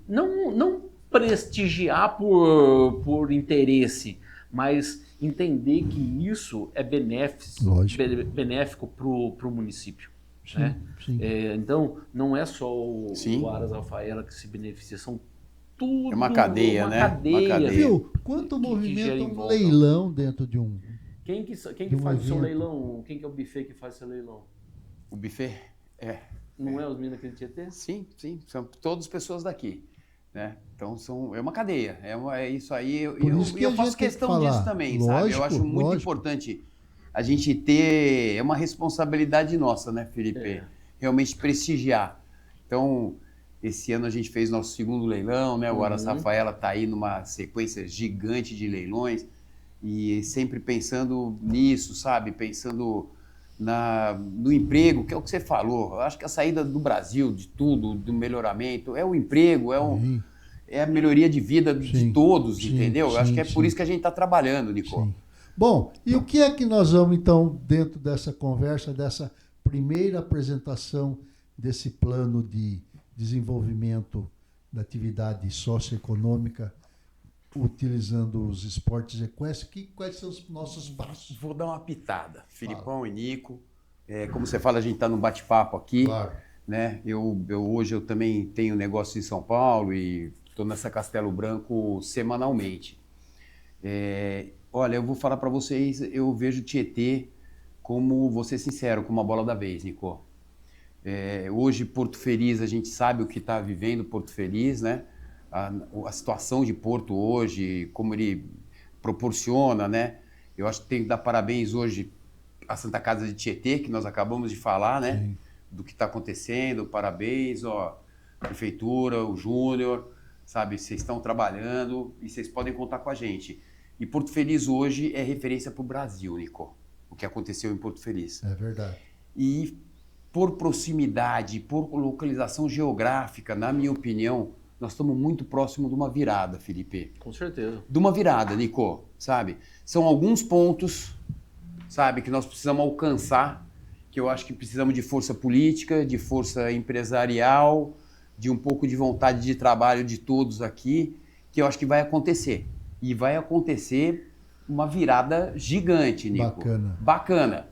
Speaker 5: Não prestigiar por interesse, mas entender que isso é benéfico para o município.
Speaker 3: Sim,
Speaker 5: né?
Speaker 3: sim.
Speaker 5: Então, não é só o Aras Rafaela que se beneficia, são tudo...
Speaker 4: É uma cadeia, né?
Speaker 5: Cadeia.
Speaker 4: Uma cadeia.
Speaker 3: Viu? Quanto movimenta um leilão dentro de um...
Speaker 5: Quem que
Speaker 3: de um
Speaker 5: faz o seu
Speaker 3: evento?
Speaker 5: leilão? Quem que é o buffet que faz o seu leilão?
Speaker 4: O buffet? É.
Speaker 5: Não é os meninos aqui de Tietê?
Speaker 4: Sim, são todas pessoas daqui, né? Então é uma cadeia, é isso aí.
Speaker 3: Por isso que a
Speaker 4: eu faço
Speaker 3: gente tem que
Speaker 4: questão
Speaker 3: falar.
Speaker 4: disso também, sabe? Eu acho muito importante a gente ter, é uma responsabilidade nossa, né, Felipe? Realmente prestigiar. Então, esse ano a gente fez nosso segundo leilão, né? Agora a Rafaela está aí numa sequência gigante de leilões e sempre pensando nisso, sabe? Pensando no emprego, que é o que você falou. Eu acho que a saída do Brasil, de tudo, do melhoramento, é o emprego, é a melhoria de vida de todos, entendeu? Eu acho que é por isso que a gente está trabalhando, Nico.
Speaker 3: Sim. Bom, e o que é que nós vamos, então, dentro dessa conversa, dessa primeira apresentação desse plano de desenvolvimento da atividade socioeconômica utilizando os esportes equestres, quais são os nossos passos?
Speaker 4: Vou dar uma pitada. Filipão e Nico, como você fala, a gente está no bate-papo aqui.
Speaker 3: Claro.
Speaker 4: Né? Hoje eu também tenho negócio em São Paulo e estou nessa Castelo Branco semanalmente. Olha, eu vou falar para vocês, eu vejo Tietê como, vou ser sincero, como uma bola da vez, Nico. Hoje, Porto Feliz, a gente sabe o que está vivendo Porto Feliz, né? A situação de Porto hoje, como ele proporciona, né? Eu acho que tem que dar parabéns hoje à Santa Casa de Tietê, que nós acabamos de falar, né?
Speaker 3: Sim.
Speaker 4: Do que está acontecendo, parabéns, ó, Prefeitura, o Júnior, sabe? Vocês estão trabalhando e vocês podem contar com a gente. E Porto Feliz hoje é referência para o Brasil, Nico, o que aconteceu em Porto Feliz.
Speaker 3: É verdade.
Speaker 4: E por proximidade, por localização geográfica, na minha opinião, nós estamos muito próximo de uma virada, Felipe.
Speaker 5: Com certeza.
Speaker 4: De uma virada, Nico, sabe? São alguns pontos, sabe, que nós precisamos alcançar, que eu acho que precisamos de força política, de força empresarial, de um pouco de vontade de trabalho de todos aqui, que eu acho que vai acontecer. E vai acontecer uma virada gigante, Nico. Bacana.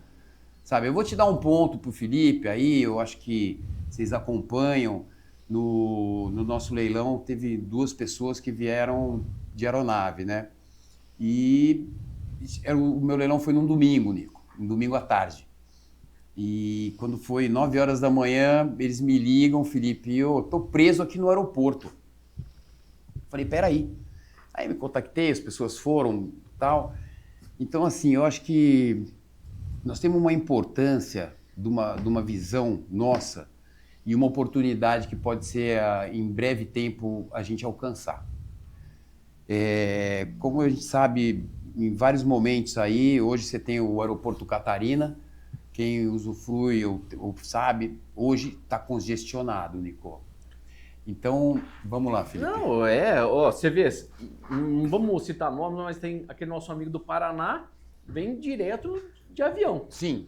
Speaker 4: Sabe, eu vou te dar um ponto pro Felipe aí, eu acho que vocês acompanham. No nosso leilão, teve 2 pessoas que vieram de aeronave, né? E o meu leilão foi num domingo, Nico, um domingo à tarde. E quando foi 9 horas da manhã, eles me ligam, Felipe, eu tô preso aqui no aeroporto. Falei, peraí. Aí me contactei, as pessoas foram e tal. Então, assim, eu acho que nós temos uma importância de uma visão nossa e uma oportunidade que pode ser, em breve tempo, a gente alcançar. Como a gente sabe, em vários momentos aí, hoje você tem o aeroporto Catarina, quem usufrui ou sabe, hoje está congestionado, Nico. Então, vamos lá, Felipe.
Speaker 5: Não, você vê, não vamos citar nomes, mas tem aquele nosso amigo do Paraná, vem direto de avião.
Speaker 4: Sim.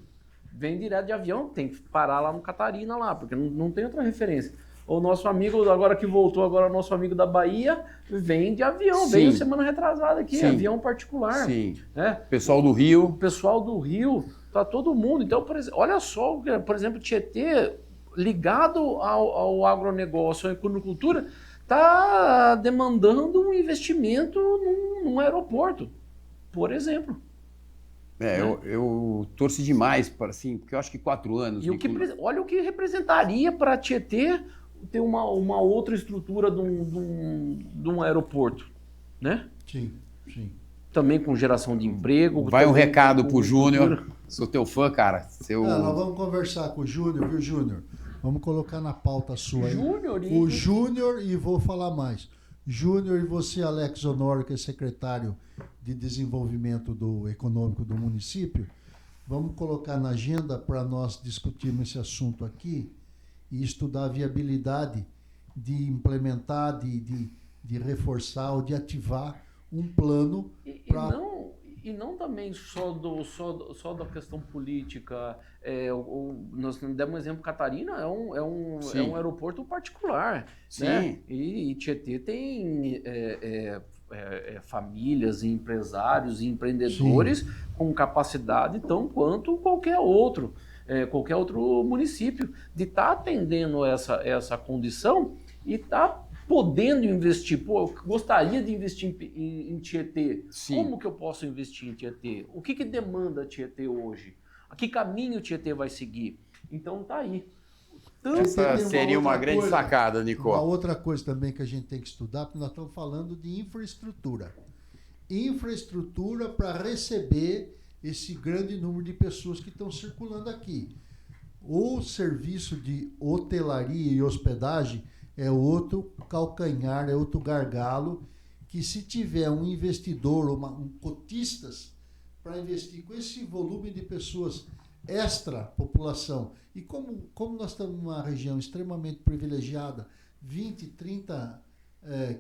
Speaker 5: Vem direto de avião, tem que parar lá no Catarina, lá, porque não tem outra referência. O nosso amigo, agora que voltou, agora o nosso amigo da Bahia, vem de avião, veio semana retrasada aqui, avião particular.
Speaker 4: Sim.
Speaker 5: Né?
Speaker 4: Pessoal do Rio.
Speaker 5: O pessoal do Rio, tá todo mundo. Então, olha só, por exemplo, Tietê, ligado ao agronegócio, à economicultura, está demandando um investimento num aeroporto, por exemplo.
Speaker 4: Eu torço demais, assim, porque eu acho que 4 anos...
Speaker 5: E olha o que representaria para Tietê ter uma outra estrutura de um aeroporto, né?
Speaker 3: Sim.
Speaker 5: Também com geração de emprego.
Speaker 4: Vai um recado pro Júnior. Sou teu fã, cara.
Speaker 3: Nós vamos conversar com o Júnior, viu, Júnior? Vamos colocar na pauta sua aí.
Speaker 5: O
Speaker 3: Júnior, e vou falar mais. Júnior e você, Alex Honório, que é secretário de Desenvolvimento Econômico do município, vamos colocar na agenda para nós discutirmos esse assunto aqui e estudar a viabilidade de implementar, de reforçar ou de ativar um plano para...
Speaker 5: E não também só da questão política. Nós demos um exemplo, Catarina é um aeroporto particular.
Speaker 4: Sim.
Speaker 5: Né? E Tietê tem famílias, empresários e empreendedores com capacidade tão quanto qualquer outro município de estar atendendo essa condição e estar podendo investir. Pô, eu gostaria de investir em Tietê.
Speaker 4: Sim.
Speaker 5: Como que eu posso investir em Tietê? O que demanda Tietê hoje? A que caminho Tietê vai seguir? Então tá aí.
Speaker 4: Essa
Speaker 3: Tem
Speaker 4: seria uma
Speaker 3: outra
Speaker 4: grande
Speaker 3: coisa,
Speaker 4: sacada, Nico.
Speaker 3: Uma outra coisa também que a gente tem que estudar, porque nós estamos falando de infraestrutura. Infraestrutura para receber esse grande número de pessoas que estão circulando aqui. O serviço de hotelaria e hospedagem é outro calcanhar, é outro gargalo, que se tiver um investidor, um cotistas, para investir com esse volume de pessoas extra população, e como nós estamos numa região extremamente privilegiada, 20, 30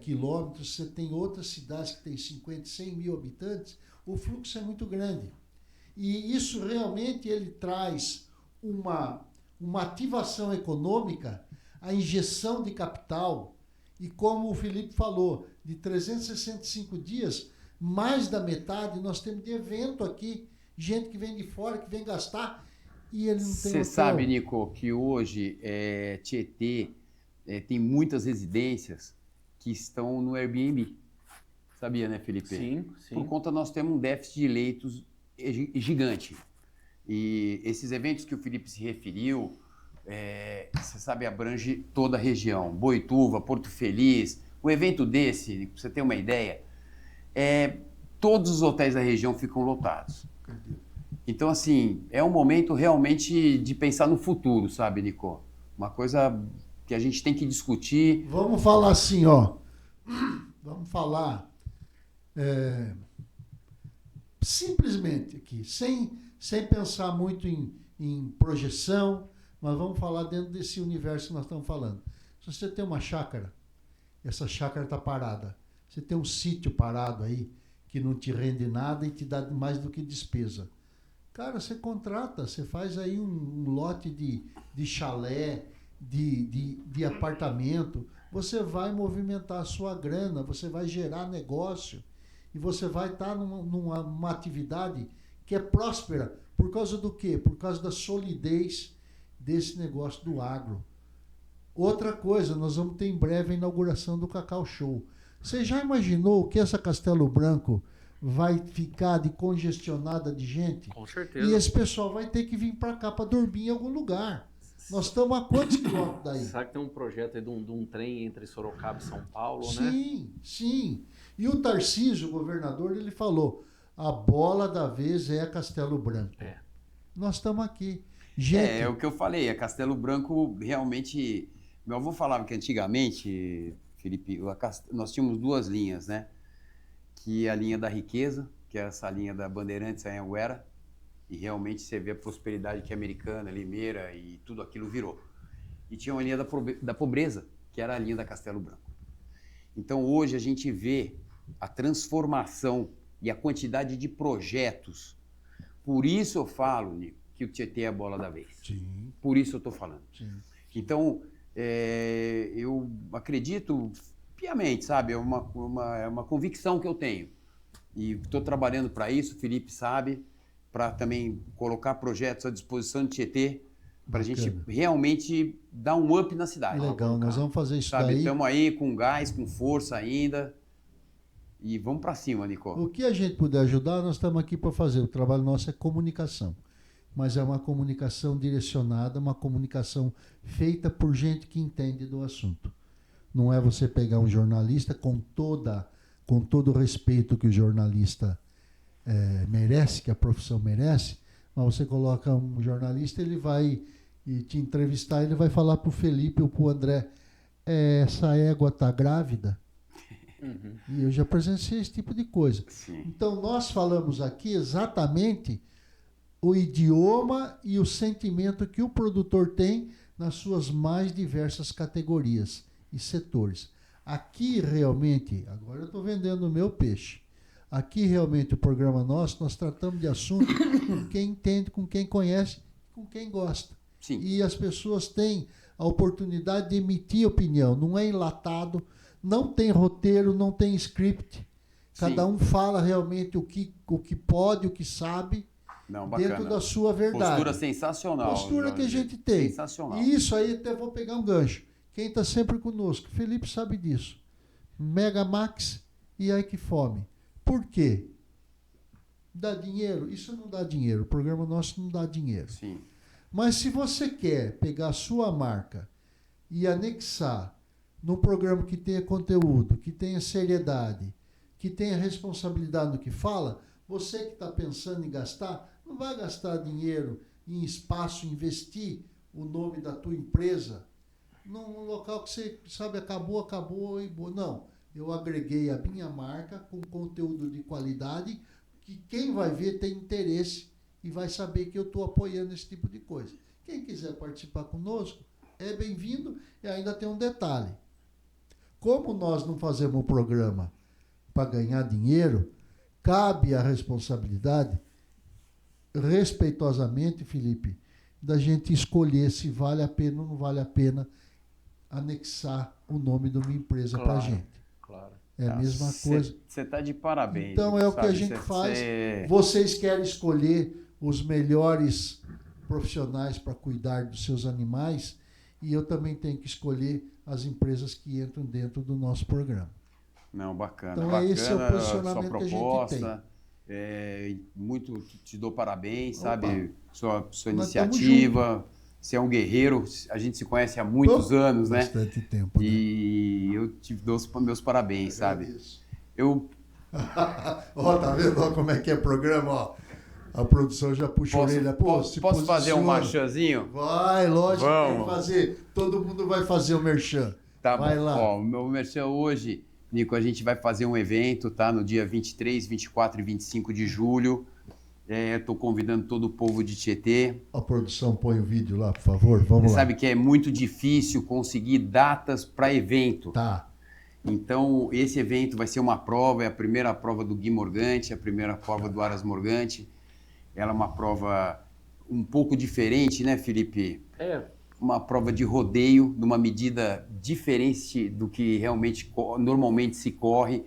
Speaker 3: quilômetros, você tem outras cidades que têm 50, 100 mil habitantes, o fluxo é muito grande. E isso realmente ele traz uma ativação econômica, a injeção de capital, e como o Felipe falou, de 365 dias, mais da metade nós temos de evento aqui, gente que vem de fora, que vem gastar, e ele não tem
Speaker 4: Você
Speaker 3: hotel.
Speaker 4: sabe, Nico, que hoje Tietê tem muitas residências que estão no Airbnb. Sabia, né, Felipe?
Speaker 5: Sim, sim.
Speaker 4: Por conta nós temos um déficit de leitos gigante. E esses eventos que o Felipe se referiu, você sabe, abrange toda a região. Boituva, Porto Feliz. Um evento desse, para você ter uma ideia, todos os hotéis da região ficam lotados. Então, assim, é um momento realmente de pensar no futuro, sabe, Nico? Uma coisa que a gente tem que discutir.
Speaker 3: Vamos falar assim, ó. Vamos falar simplesmente aqui, sem pensar muito em projeção, mas vamos falar dentro desse universo que nós estamos falando. Se você tem uma chácara, essa chácara está parada. Você tem um sítio parado aí, que não te rende nada e te dá mais do que despesa. Cara, você contrata, você faz aí um lote de chalé, de apartamento, você vai movimentar a sua grana, você vai gerar negócio e você vai estar numa atividade que é próspera. Por causa do quê? Por causa da solidez desse negócio do agro. Outra coisa, nós vamos ter em breve a inauguração do Cacau Show. Você já imaginou que essa Castelo Branco vai ficar de congestionada de gente?
Speaker 5: Com certeza.
Speaker 3: E esse pessoal vai ter que vir para cá para dormir em algum lugar. Nós estamos a quantos quilômetros daí?
Speaker 5: Sabe que tem um projeto aí de um trem entre Sorocaba e São Paulo, né?
Speaker 3: Sim, sim. E o Tarcísio, o governador, ele falou, a bola da vez é a Castelo Branco. Nós estamos aqui. Gente,
Speaker 4: É o que eu falei, a Castelo Branco realmente... Meu avô falava que antigamente, Felipe, nós tínhamos duas linhas, né? Que é a linha da riqueza, que é essa linha da Bandeirantes Anhanguera, e realmente você vê a prosperidade que a Americana, Limeira e tudo aquilo virou. E tinha uma linha da pobreza, que era a linha da Castelo Branco. Então hoje a gente vê a transformação e a quantidade de projetos. Por isso eu falo, Nico, que o Tietê é a bola da vez.
Speaker 3: sim,
Speaker 4: Por isso eu estou falando.
Speaker 3: sim.
Speaker 4: Então, eu acredito piamente, sabe? É uma convicção que eu tenho. E estou trabalhando para isso, o Felipe sabe, para também colocar projetos à disposição do Tietê, para a gente realmente dar um up na cidade.
Speaker 3: Legal, nós vamos fazer isso
Speaker 4: Sabe,
Speaker 3: daí.
Speaker 4: estamos aí com gás, com força ainda. E vamos para cima, Nico.
Speaker 3: O que a gente puder ajudar, nós estamos aqui para fazer. O trabalho nosso é comunicação. Mas é uma comunicação direcionada, uma comunicação feita por gente que entende do assunto. Não é você pegar um jornalista com todo o respeito que o jornalista merece, que a profissão merece, mas você coloca um jornalista, ele vai te entrevistar, ele vai falar para o Felipe ou para o André, essa égua está grávida?
Speaker 5: Uhum.
Speaker 3: E eu já presenciei esse tipo de coisa.
Speaker 4: Sim.
Speaker 3: Então, nós falamos aqui exatamente o idioma e o sentimento que o produtor tem nas suas mais diversas categorias e setores. Aqui, realmente, agora eu estou vendendo o meu peixe. Aqui, realmente, o programa nosso, nós tratamos de assunto com quem entende, com quem conhece, com quem gosta.
Speaker 4: Sim.
Speaker 3: E as pessoas têm a oportunidade de emitir opinião. Não é enlatado, não tem roteiro, não tem script. Cada um fala realmente o que pode, o que sabe,
Speaker 4: Não, bacana.
Speaker 3: dentro da sua verdade.
Speaker 4: Postura sensacional.
Speaker 3: Postura que a
Speaker 4: Jorge.
Speaker 3: gente tem.
Speaker 4: Sensacional.
Speaker 3: E isso aí, até vou pegar um gancho. Quem está sempre conosco, Felipe sabe disso. Mega Max e Ai Que Fome. Por quê? Dá dinheiro? Isso não dá dinheiro. O programa nosso não dá dinheiro.
Speaker 4: Sim.
Speaker 3: Mas se você quer pegar a sua marca e anexar num programa que tenha conteúdo, que tenha seriedade, que tenha responsabilidade no que fala, você que está pensando em gastar, não vai gastar dinheiro em espaço, investir o nome da tua empresa num local que você sabe, acabou e boa. Não, eu agreguei a minha marca com conteúdo de qualidade que quem vai ver tem interesse e vai saber que eu estou apoiando esse tipo de coisa. Quem quiser participar conosco, é bem-vindo. E ainda tem um detalhe. Como nós não fazemos o programa para ganhar dinheiro, cabe a responsabilidade, respeitosamente, Felipe, da gente escolher se vale a pena ou não vale a pena anexar o nome de uma empresa para a gente.
Speaker 5: Claro.
Speaker 3: É a mesma coisa.
Speaker 7: Você está de parabéns.
Speaker 3: Então é o que a gente faz. Vocês querem escolher os melhores profissionais para cuidar dos seus animais e eu também tenho que escolher as empresas que entram dentro do nosso programa.
Speaker 7: Não, bacana.
Speaker 3: Então
Speaker 7: bacana
Speaker 3: esse é o posicionamento
Speaker 7: sua
Speaker 3: que a
Speaker 7: proposta.
Speaker 3: gente tem.
Speaker 7: Muito te dou parabéns,
Speaker 3: Opa.
Speaker 7: sabe? Sua
Speaker 3: Nós
Speaker 7: iniciativa. Você é um guerreiro, a gente se conhece há muitos anos, né?
Speaker 3: Bastante tempo. Né?
Speaker 7: E eu te dou os meus parabéns, sabe?
Speaker 3: Eu... Ó, tá vendo ó, como é que é o programa? Ó. A produção já puxa a orelha. Pô,
Speaker 7: posso fazer um marchanzinho?
Speaker 3: Vai, lógico,
Speaker 7: Vamos.
Speaker 3: tem que fazer. Todo mundo vai fazer o merchan.
Speaker 7: Tá
Speaker 3: vai
Speaker 7: bom.
Speaker 3: lá.
Speaker 7: Ó, o meu merchan hoje, Nico, a gente vai fazer um evento, tá? No dia 23, 24 e 25 de julho. Estou convidando todo o povo de Tietê.
Speaker 3: A produção põe o vídeo lá, por favor. Vamos
Speaker 7: Você
Speaker 3: lá.
Speaker 7: sabe que é muito difícil conseguir datas para evento.
Speaker 3: Tá.
Speaker 7: Então, esse evento vai ser uma prova, é a primeira prova do Gui Morgante, a primeira prova do Aras Morgante. Ela é uma prova um pouco diferente, né, Felipe? Uma prova de rodeio, numa medida diferente do que realmente normalmente se corre.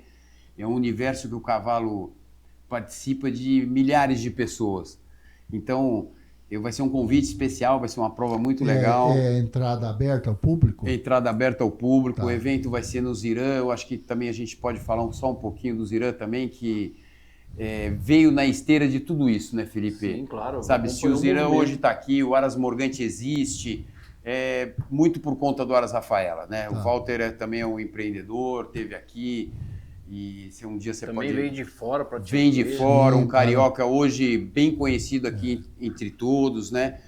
Speaker 7: É um universo que o cavalo participa de milhares de pessoas. Então, vai ser um convite especial, vai ser uma prova muito legal.
Speaker 3: É entrada aberta ao público?
Speaker 7: Entrada aberta ao público.
Speaker 3: Tá.
Speaker 7: O evento vai ser no Zirã. Eu acho que também a gente pode falar só um pouquinho do Zirã também, que veio na esteira de tudo isso, né, Felipe?
Speaker 5: Sim, claro.
Speaker 7: Sabe, se o Zirã hoje está aqui, o Aras Morgante existe, muito por conta do Aras Rafaela, né?
Speaker 3: Tá.
Speaker 7: O Walter também é um empreendedor, teve aqui, e se um dia você
Speaker 5: também
Speaker 7: pode...
Speaker 5: veio de fora para
Speaker 7: Vem de fora, um
Speaker 3: Sim,
Speaker 7: carioca hoje bem conhecido aqui entre todos, né?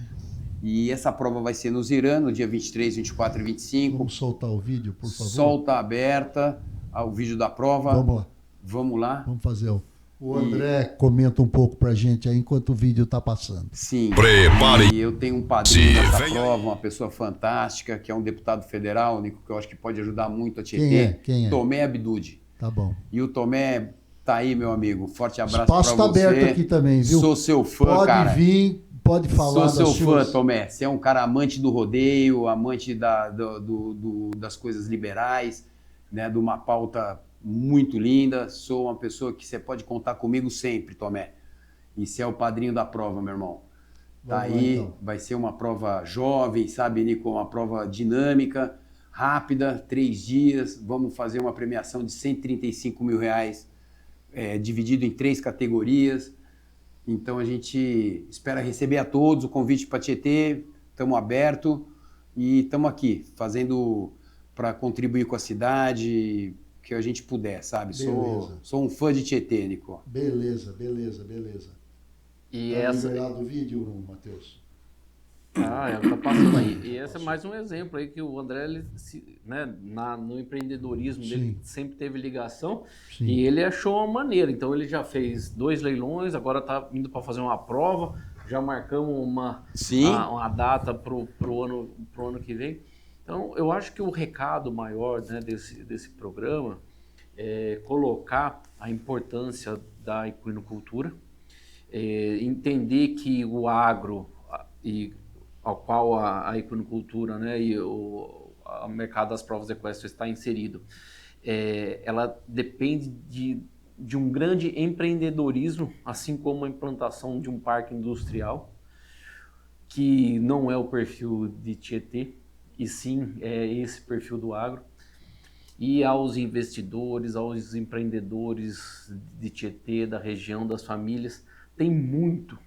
Speaker 7: E essa prova vai ser no Zirã, no dia 23, 24 e 25.
Speaker 3: Vamos soltar o vídeo, por favor?
Speaker 7: Solta aberta o vídeo da prova.
Speaker 3: Vamos lá.
Speaker 7: Vamos lá.
Speaker 3: Vamos fazer o André comenta um pouco pra gente aí enquanto o vídeo tá passando.
Speaker 7: Sim.
Speaker 2: Prepare.
Speaker 7: E eu tenho um padrinho
Speaker 2: Se
Speaker 7: nessa
Speaker 2: vem
Speaker 7: prova,
Speaker 2: aí.
Speaker 7: uma pessoa fantástica, que é um deputado federal, Nico, que eu acho que pode ajudar muito a Tietê.
Speaker 3: Quem é?
Speaker 7: Tomé Abdude.
Speaker 3: Tá bom.
Speaker 7: E o Tomé tá aí, meu amigo. Forte
Speaker 3: O
Speaker 7: abraço
Speaker 3: espaço
Speaker 7: pra
Speaker 3: tá
Speaker 7: você.
Speaker 3: aberto aqui também, viu?
Speaker 7: Sou seu fã,
Speaker 3: Pode
Speaker 7: cara.
Speaker 3: vir, pode falar
Speaker 7: Sou
Speaker 3: das
Speaker 7: seu fã,
Speaker 3: suas...
Speaker 7: Tomé. Você é um cara amante do rodeio, amante das coisas liberais, né? De uma pauta muito linda. Sou uma pessoa que você pode contar comigo sempre, Tomé. E você é o padrinho da prova, meu irmão. Tá
Speaker 3: Vamos lá,
Speaker 7: aí,
Speaker 3: então.
Speaker 7: vai ser uma prova jovem, sabe, Nico? Uma prova dinâmica, rápida, 3 dias. Vamos fazer uma premiação de R$135 mil, dividido em 3 categorias. Então a gente espera receber a todos o convite para Tietê. Estamos abertos e estamos aqui fazendo para contribuir com a cidade, que a gente puder, sabe? Sou um fã de Tietê, Nico.
Speaker 3: Beleza.
Speaker 5: E
Speaker 3: Tá
Speaker 5: essa...
Speaker 3: liberado o vídeo, Matheus?
Speaker 5: ela tá passando aí. E esse é mais um exemplo aí que o André, ele, né, no empreendedorismo dele, sempre teve ligação.
Speaker 3: Sim.
Speaker 5: E ele achou uma maneira. Então ele já fez 2 leilões, agora tá indo para fazer uma prova. Já marcamos uma data pro ano que vem. Então eu acho que o recado maior, né, desse programa é colocar a importância da equinocultura, entender que o agro ao qual a equinocultura, né, e o mercado das provas equestres está inserido, ela depende de um grande empreendedorismo, assim como a implantação de um parque industrial, que não é o perfil de Tietê, e sim é esse perfil do agro. E aos investidores, aos empreendedores de Tietê, da região, das famílias, tem muito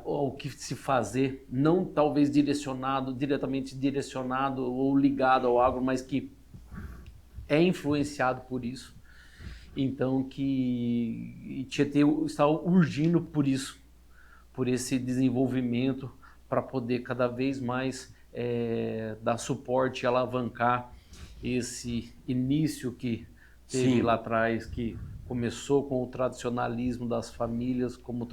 Speaker 5: ao que se fazer, não talvez diretamente direcionado ou ligado ao agro, mas que é influenciado por isso. Então, que Tietê está urgindo por isso, por esse desenvolvimento, para poder cada vez mais dar suporte e alavancar esse início que teve lá atrás, que começou com o tradicionalismo das famílias, como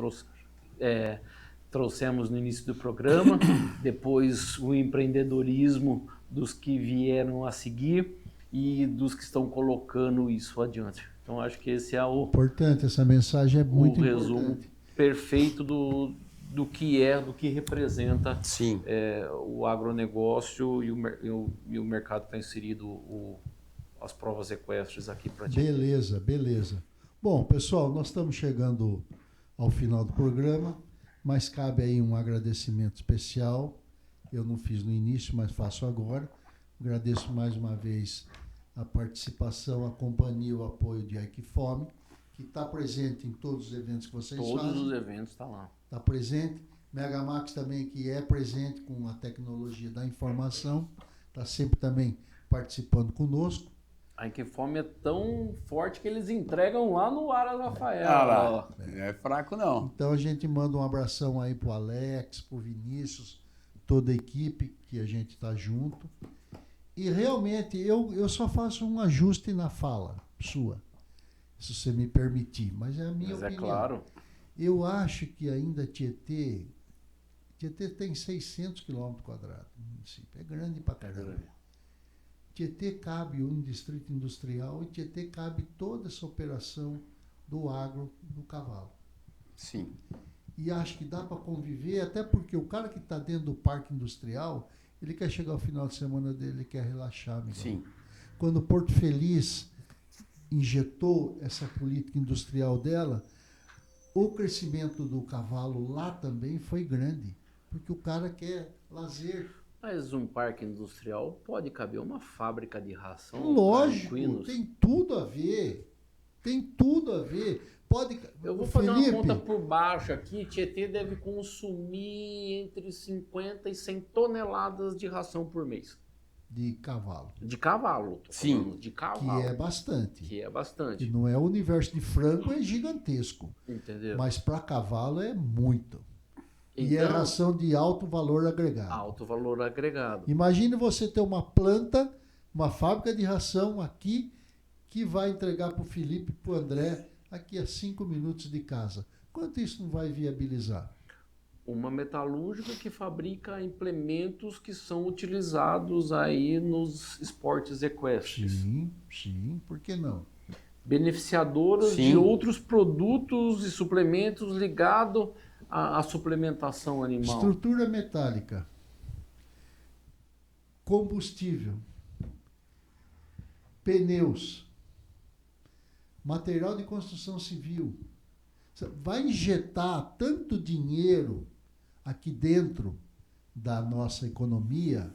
Speaker 5: trouxemos no início do programa, depois o empreendedorismo dos que vieram a seguir e dos que estão colocando isso adiante. Então, acho que esse é
Speaker 3: importante, essa mensagem é muito importante.
Speaker 5: O resumo perfeito do que representa o agronegócio e o mercado que está inserido, as provas equestres aqui para ti.
Speaker 3: Beleza. Bom, pessoal, nós estamos chegando ao final do programa, mas cabe aí um agradecimento especial. Eu não fiz no início, mas faço agora. Agradeço mais uma vez a participação, a companhia, o apoio de Equifome, que está presente em todos os eventos que vocês fazem.
Speaker 5: Todos os eventos estão lá.
Speaker 3: Está presente. Megamax também, que é presente com a tecnologia da informação, está sempre também participando conosco.
Speaker 5: A Equifome é tão forte que eles entregam lá no Aras Rafael.
Speaker 7: Não é fraco, não.
Speaker 3: Então a gente manda um abração aí pro Alex, pro Vinícius, toda a equipe que a gente está junto. E realmente eu só faço um ajuste na fala sua, se você me permitir, mas é a minha opinião.
Speaker 5: É claro.
Speaker 3: Eu acho que ainda Tietê tem 600 km², o município. É grande pra caramba. Tietê cabe um distrito industrial e Tietê cabe toda essa operação do agro do cavalo.
Speaker 7: Sim.
Speaker 3: E acho que dá para conviver, até porque o cara que está dentro do parque industrial, ele quer chegar ao final de semana dele, ele quer relaxar. Amigão.
Speaker 7: Sim.
Speaker 3: Quando Porto Feliz injetou essa política industrial dela, o crescimento do cavalo lá também foi grande, porque o cara quer lazer.
Speaker 5: Mas um parque industrial pode caber uma fábrica de ração.
Speaker 3: Lógico, tem tudo a ver. Pode.
Speaker 5: Eu vou fazer uma conta por baixo aqui. Tietê deve consumir entre 50 e 100 toneladas de ração por mês.
Speaker 3: De cavalo.
Speaker 5: De cavalo.
Speaker 7: Sim.
Speaker 5: De cavalo.
Speaker 3: Que é bastante.
Speaker 5: E
Speaker 3: não é o universo de frango, é gigantesco.
Speaker 5: Entendeu?
Speaker 3: Mas para cavalo é muito.
Speaker 5: Então,
Speaker 3: e é ração de alto valor agregado.
Speaker 5: Alto valor agregado.
Speaker 3: Imagine você ter uma planta, uma fábrica de ração aqui, que vai entregar para o Felipe e para o André aqui a 5 minutos de casa. Quanto isso não vai viabilizar?
Speaker 5: Uma metalúrgica que fabrica implementos que são utilizados aí nos esportes equestres.
Speaker 3: Sim, por que não?
Speaker 5: Beneficiadoras de outros produtos e suplementos ligados à suplementação animal.
Speaker 3: Estrutura metálica, combustível, pneus, material de construção civil. Vai injetar tanto dinheiro aqui dentro da nossa economia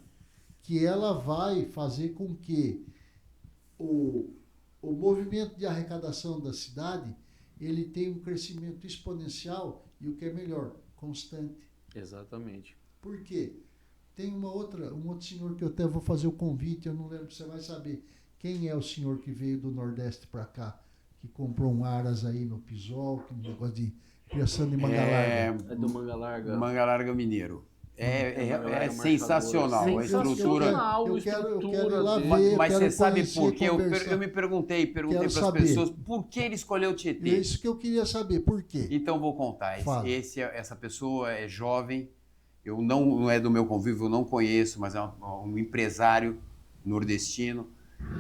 Speaker 3: que ela vai fazer com que o movimento de arrecadação da cidade ele tenha um crescimento exponencial e o que é melhor, constante.
Speaker 5: Exatamente.
Speaker 3: Por quê? Tem um outro senhor que eu até vou fazer o convite, eu não lembro, você vai saber. Quem é o senhor que veio do Nordeste para cá, que comprou um aras aí no Pisol, que negócio de criação de manga larga?
Speaker 5: É do manga larga.
Speaker 7: Manga larga mineiro. É sensacional. A estrutura.
Speaker 3: Eu quero ir lá ver.
Speaker 7: Mas você sabe por quê? Eu me perguntei para as pessoas por que ele escolheu o Tietê.
Speaker 3: É isso que eu queria saber, por quê?
Speaker 7: Então vou contar. Essa pessoa é jovem, não é do meu convívio, eu não conheço, mas é um empresário nordestino.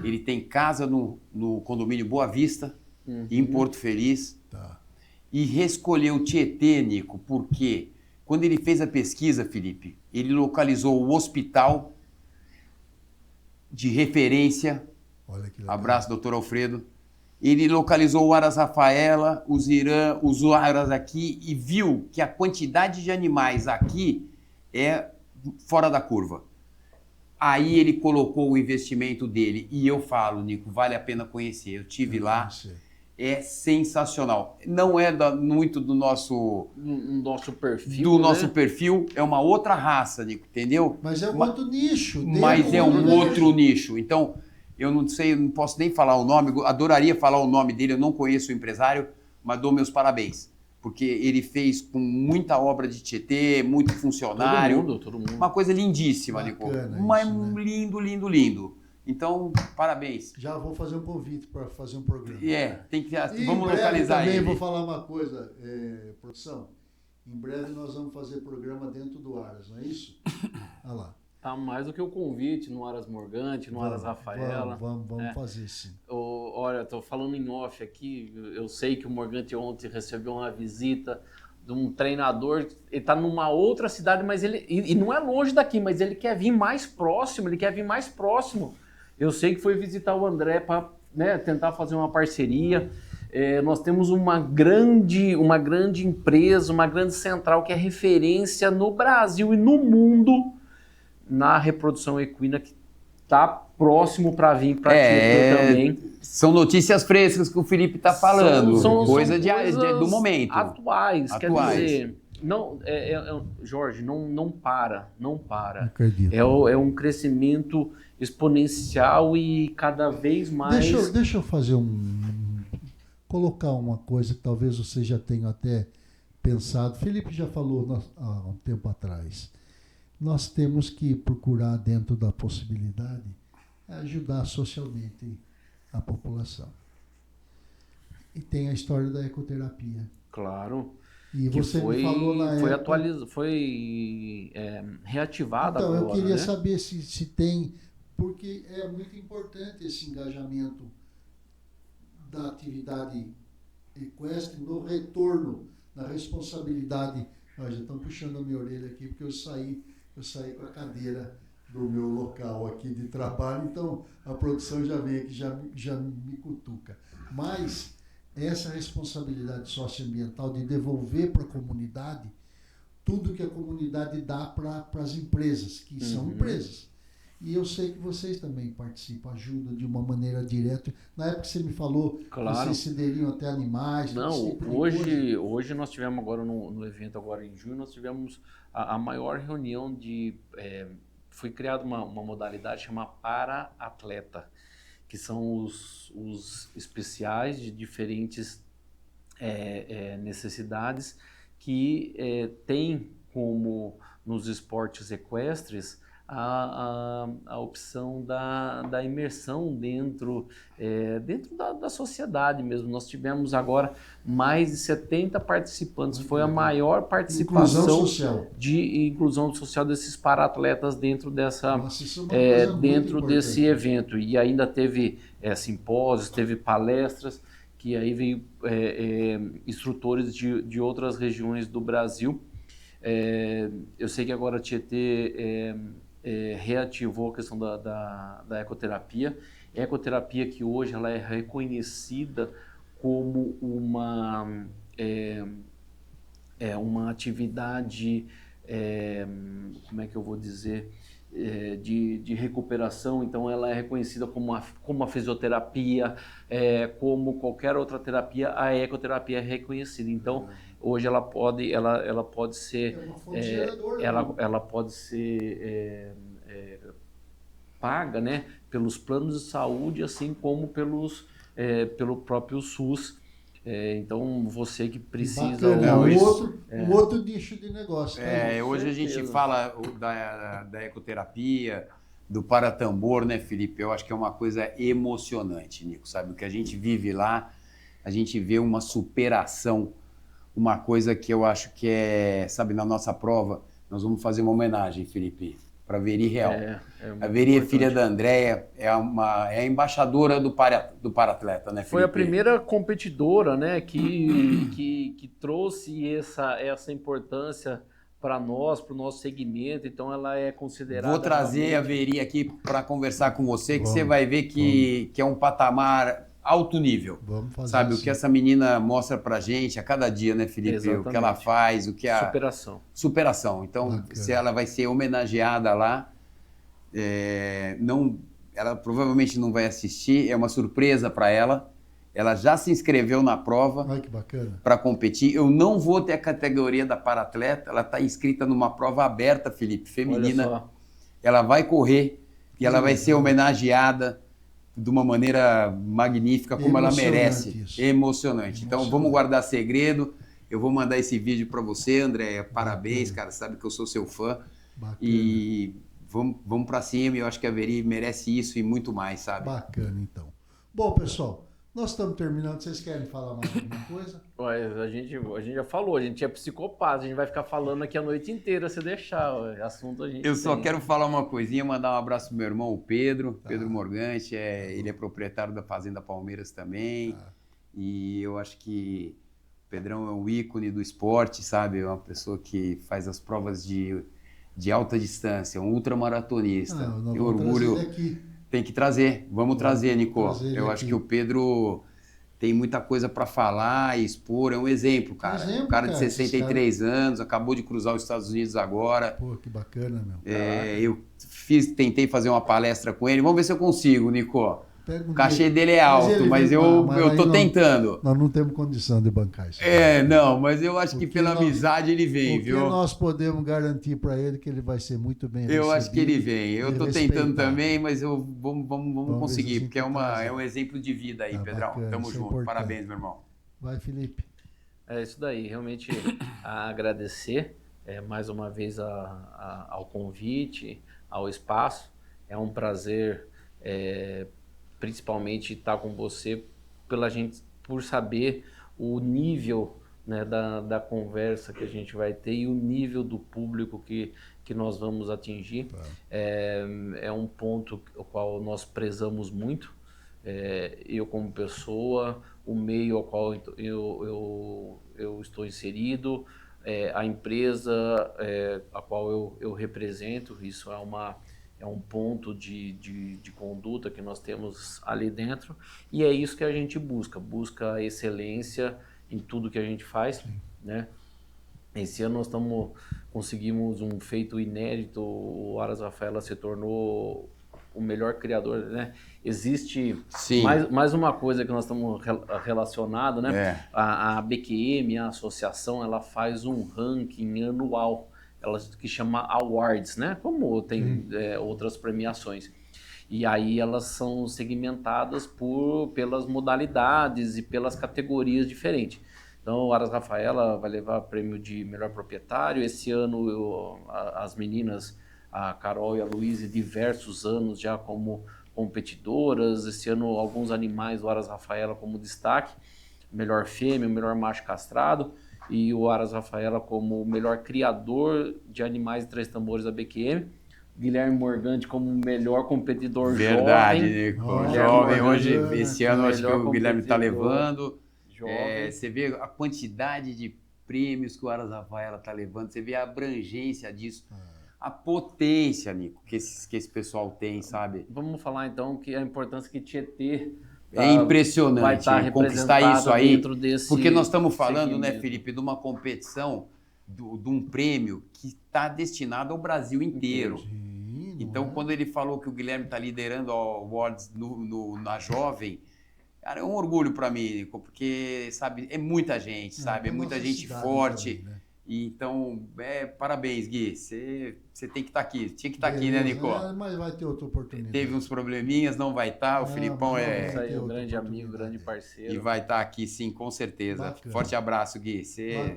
Speaker 7: Ele tem casa no condomínio Boa Vista, em Porto Feliz.
Speaker 3: Tá.
Speaker 7: E escolheu o Tietê, Nico, porque quando ele fez a pesquisa, Felipe, ele localizou o hospital de referência.
Speaker 3: Olha que legal.
Speaker 7: Abraço, doutor Alfredo. Ele localizou o Aras Rafaela, os Irã, os Aras aqui e viu que a quantidade de animais aqui é fora da curva. Aí ele colocou o investimento dele. E eu falo, Nico, vale a pena conhecer. Eu estive lá. é sensacional. Não é muito do nosso...
Speaker 5: No nosso perfil,
Speaker 7: do nosso
Speaker 5: né?
Speaker 7: perfil, é uma outra raça, Nico, entendeu?
Speaker 3: Mas é um outro nicho.
Speaker 7: Mas é um outro nicho. Então, eu não sei, eu não posso nem falar o nome, adoraria falar o nome dele, eu não conheço o empresário, mas dou meus parabéns. Porque ele fez com muita obra de Tietê, muito funcionário.
Speaker 5: Todo mundo.
Speaker 7: Uma coisa lindíssima, Nico. Mas
Speaker 3: isso, né?
Speaker 7: lindo, lindo, lindo. Então, parabéns.
Speaker 3: Já vou fazer um convite para fazer um programa.
Speaker 7: Tem que...
Speaker 3: E
Speaker 7: vamos
Speaker 3: em breve
Speaker 7: localizar
Speaker 3: também
Speaker 7: ele.
Speaker 3: vou falar uma coisa, produção. Em breve nós vamos fazer programa dentro do Aras, não é isso? Olha lá.
Speaker 5: Tá mais do que o convite no Aras Morgante, no Aras Rafaela.
Speaker 3: Vamos fazer sim.
Speaker 5: Olha, estou falando em off aqui, eu sei que o Morgante ontem recebeu uma visita de um treinador, ele está numa outra cidade, mas ele e não é longe daqui, mas ele quer vir mais próximo, Eu sei que foi visitar o André para, né, tentar fazer uma parceria. Nós temos uma grande empresa, uma grande central que é referência no Brasil e no mundo na reprodução equina, que está próximo para vir para Tietê também.
Speaker 7: São notícias frescas que o Felipe está falando,
Speaker 5: são
Speaker 7: coisas
Speaker 5: coisas
Speaker 7: do momento.
Speaker 5: Atuais. Quer dizer, não, Jorge, não para.
Speaker 3: Acredito.
Speaker 5: É um crescimento exponencial e cada vez mais...
Speaker 3: Deixa eu fazer colocar uma coisa que talvez você já tenha até pensado. Felipe já falou há um tempo atrás. Nós temos que procurar, dentro da possibilidade, ajudar socialmente a população. E tem a história da ecoterapia.
Speaker 5: Claro.
Speaker 3: E você me falou na época...
Speaker 5: Foi reativada.
Speaker 3: Então,
Speaker 5: agora,
Speaker 3: eu queria
Speaker 5: né?
Speaker 3: saber se tem... Porque é muito importante esse engajamento da atividade equestre no retorno, na responsabilidade. Já estão puxando a minha orelha aqui, porque eu saí com a cadeira do meu local aqui de trabalho, então a produção já vem aqui, já me cutuca. Mas essa responsabilidade socioambiental de devolver para a comunidade tudo que a comunidade dá para as empresas, que são empresas. E eu sei que vocês também participam, ajudam de uma maneira direta. Na época que você me falou,
Speaker 5: claro,
Speaker 3: vocês cederiam até animais.
Speaker 5: Não, hoje nós tivemos agora no evento, agora em junho, nós tivemos a maior reunião de... foi criada uma modalidade chamada para-atleta, que são os especiais de diferentes necessidades que tem como nos esportes equestres a opção da imersão dentro da sociedade mesmo. Nós tivemos agora mais de 70 participantes, foi a maior participação de inclusão social desses para-atletas dentro desse evento. E ainda teve simpósios, teve palestras, que aí veio instrutores de outras regiões do Brasil. Eu sei que agora a Tietê reativou a questão da ecoterapia. A ecoterapia que hoje ela é reconhecida como uma atividade, como é que eu vou dizer, de recuperação. Então ela é reconhecida como a fisioterapia, como qualquer outra terapia, a ecoterapia é reconhecida. Então hoje ela pode ser ela pode ser paga, né, pelos planos de saúde, assim como pelo próprio SUS. Então você que precisa
Speaker 3: um outro nicho de negócio.
Speaker 7: Hoje a gente fala da ecoterapia, do paratambor, né, Felipe? Eu acho que é uma coisa emocionante, Nico, sabe? O que a gente vive lá, a gente vê uma superação, uma coisa que eu acho que sabe, na nossa prova, nós vamos fazer uma homenagem, Felipe, para a Veri Real. A Veri é filha da Andréia, é a embaixadora do para-atleta, né, Felipe?
Speaker 5: Foi a primeira competidora, né, que trouxe essa importância para nós, para o nosso segmento. Então ela é considerada...
Speaker 7: Vou trazer a Veri aqui para conversar com você, que você vai ver que é um patamar alto nível.
Speaker 3: Vamos fazer
Speaker 7: sabe,
Speaker 3: assim.
Speaker 7: O que essa menina mostra pra gente a cada dia, né, Felipe?
Speaker 5: Exatamente.
Speaker 7: O que ela faz, o que superação. Então, se ela vai ser homenageada lá, ela provavelmente não vai assistir, é uma surpresa para ela. Ela já se inscreveu na prova.
Speaker 3: Olha que bacana.
Speaker 7: Para competir. Eu não vou ter a categoria da para-atleta. Ela está inscrita numa prova aberta, Felipe, feminina.
Speaker 5: Olha só.
Speaker 7: Ela vai correr e ela vai ser homenageada de uma maneira magnífica, como ela merece.
Speaker 3: Isso.
Speaker 7: Emocionante. Então, vamos guardar segredo. Eu vou mandar esse vídeo para você, André. Parabéns, cara. Sabe que eu sou seu fã.
Speaker 3: Bacana.
Speaker 7: E vamos para cima. Eu acho que a Veri merece isso e muito mais, sabe?
Speaker 3: Bacana, então. Bom, pessoal, nós estamos terminando. Vocês querem falar mais alguma coisa?
Speaker 5: A gente já falou, a gente é psicopata, a gente vai ficar falando aqui a noite inteira se deixar. Assunto a gente
Speaker 7: Eu só
Speaker 5: tem.
Speaker 7: quero falar uma coisinha, mandar um abraço pro meu irmão, o Pedro, Pedro Morgante, ele é proprietário da Fazenda Palmeiras também, e eu acho que o Pedrão é um ícone do esporte, sabe? É uma pessoa que faz as provas de alta distância, um ultramaratonista. Tenho orgulho, tem que trazer, vamos trazer, Nico. Eu acho que o Pedro tem muita coisa para falar e expor, é um exemplo, cara. Um cara de 63 anos, acabou de cruzar os Estados Unidos agora.
Speaker 3: Pô, que bacana, meu.
Speaker 7: Eu tentei fazer uma palestra com ele, vamos ver se eu consigo, Nico. O cachê dele é alto, mas eu tô tentando.
Speaker 3: Nós não temos condição de bancar isso.
Speaker 7: Não, mas eu acho que pela amizade ele vem, viu?
Speaker 3: Porque nós podemos garantir para ele que ele vai ser muito bem recebido.
Speaker 7: Eu acho que ele vem. Eu tô tentando também, mas vamos conseguir, porque é um exemplo de vida aí, Pedrão.
Speaker 3: Bacana,
Speaker 7: Tamo junto.
Speaker 3: Importante.
Speaker 7: Parabéns, meu irmão.
Speaker 3: Vai, Felipe.
Speaker 5: É isso daí, realmente agradecer mais uma vez ao convite, ao espaço. É um prazer, principalmente, estar com você, por saber o nível, né, da conversa que a gente vai ter e o nível do público que nós vamos atingir. É um ponto o qual nós prezamos muito, eu como pessoa, o meio ao qual eu estou inserido, a empresa a qual eu represento. Isso é um ponto de conduta que nós temos ali dentro, e é isso que a gente busca a excelência em tudo que a gente faz, né? Esse ano nós conseguimos um feito inédito, o Aras Rafaela se tornou o melhor criador, né? Existe mais uma coisa que nós estamos relacionados, né? A BQM, a associação, ela faz um ranking anual, que chama Awards, né? Como tem outras premiações. E aí elas são segmentadas pelas modalidades e pelas categorias diferentes. Então, o Aras Rafaela vai levar prêmio de melhor proprietário. Esse ano, as meninas, a Carol e a Luísa, diversos anos já como competidoras. Esse ano, alguns animais do Aras Rafaela como destaque. Melhor fêmea, melhor macho castrado. E o Aras Rafaela como o melhor criador de animais de 3 tambores da BQM. Guilherme Morgante como o melhor competidor jovem.
Speaker 7: Verdade, Nico. Jovem, hoje, esse ano, acho que o Guilherme está levando. Você vê a quantidade de prêmios que o Aras Rafaela está levando, você vê a abrangência disso, a potência, Nico, que esse pessoal tem, sabe?
Speaker 5: Vamos falar então que a importância que Tietê
Speaker 7: é impressionante conquistar isso aí, porque nós estamos falando, né, Felipe, de uma competição, de um prêmio que está destinado ao Brasil inteiro. Então, quando ele falou que o Guilherme está liderando a Awards na Jovem, cara, é um orgulho para mim, Nico, porque, sabe, é muita gente, sabe? É muita gente forte. Também, né? Então, parabéns, Gui. Você tem que estar aqui. Tinha que estar aqui, né, Nico?
Speaker 3: Mas vai ter outra oportunidade.
Speaker 7: Teve uns probleminhas, não vai estar. O Filipão
Speaker 5: é um grande amigo, grande parceiro.
Speaker 7: E vai estar aqui, sim, com certeza.
Speaker 3: Bacana.
Speaker 7: Forte abraço, Gui. Você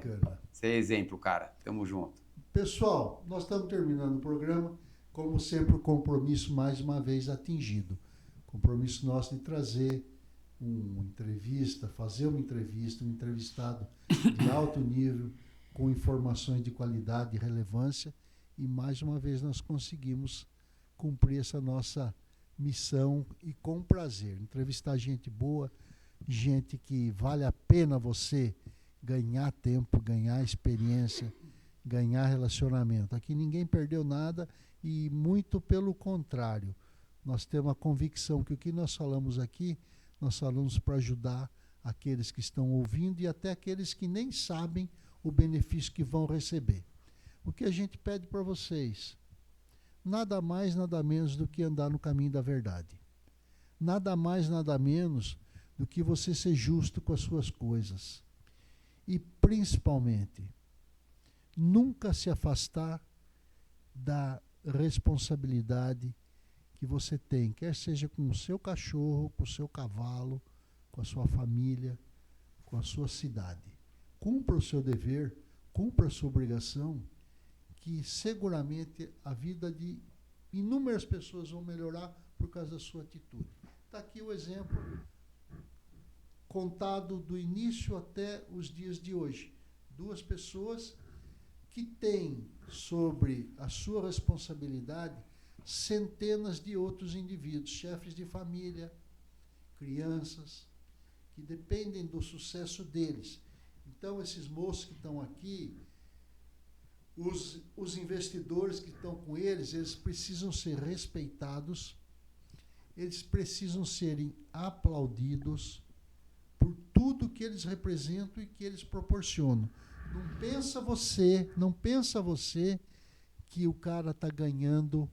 Speaker 7: é exemplo, cara. Tamo junto.
Speaker 3: Pessoal, nós estamos terminando o programa. Como sempre, o compromisso mais uma vez atingido. Compromisso nosso de trazer uma entrevista, fazer uma entrevista, um entrevistado de alto nível, com informações de qualidade e relevância, e mais uma vez nós conseguimos cumprir essa nossa missão e com prazer. Entrevistar gente boa, gente que vale a pena você ganhar tempo, ganhar experiência, ganhar relacionamento. Aqui ninguém perdeu nada e muito pelo contrário. Nós temos a convicção que o que nós falamos aqui, nós falamos para ajudar aqueles que estão ouvindo e até aqueles que nem sabem o benefício que vão receber. O que a gente pede para vocês? Nada mais, nada menos do que andar no caminho da verdade. Nada mais, nada menos do que você ser justo com as suas coisas. E, principalmente, nunca se afastar da responsabilidade que você tem, quer seja com o seu cachorro, com o seu cavalo, com a sua família, com a sua cidade. Cumpra o seu dever, cumpra a sua obrigação, que seguramente a vida de inúmeras pessoas vão melhorar por causa da sua atitude. Está aqui o exemplo contado do início até os dias de hoje. 2 pessoas que têm sobre a sua responsabilidade centenas de outros indivíduos, chefes de família, crianças, que dependem do sucesso deles. Então, esses moços que estão aqui, os investidores que estão com eles precisam ser respeitados, eles precisam serem aplaudidos por tudo que eles representam e que eles proporcionam. Não pensa você que o cara está ganhando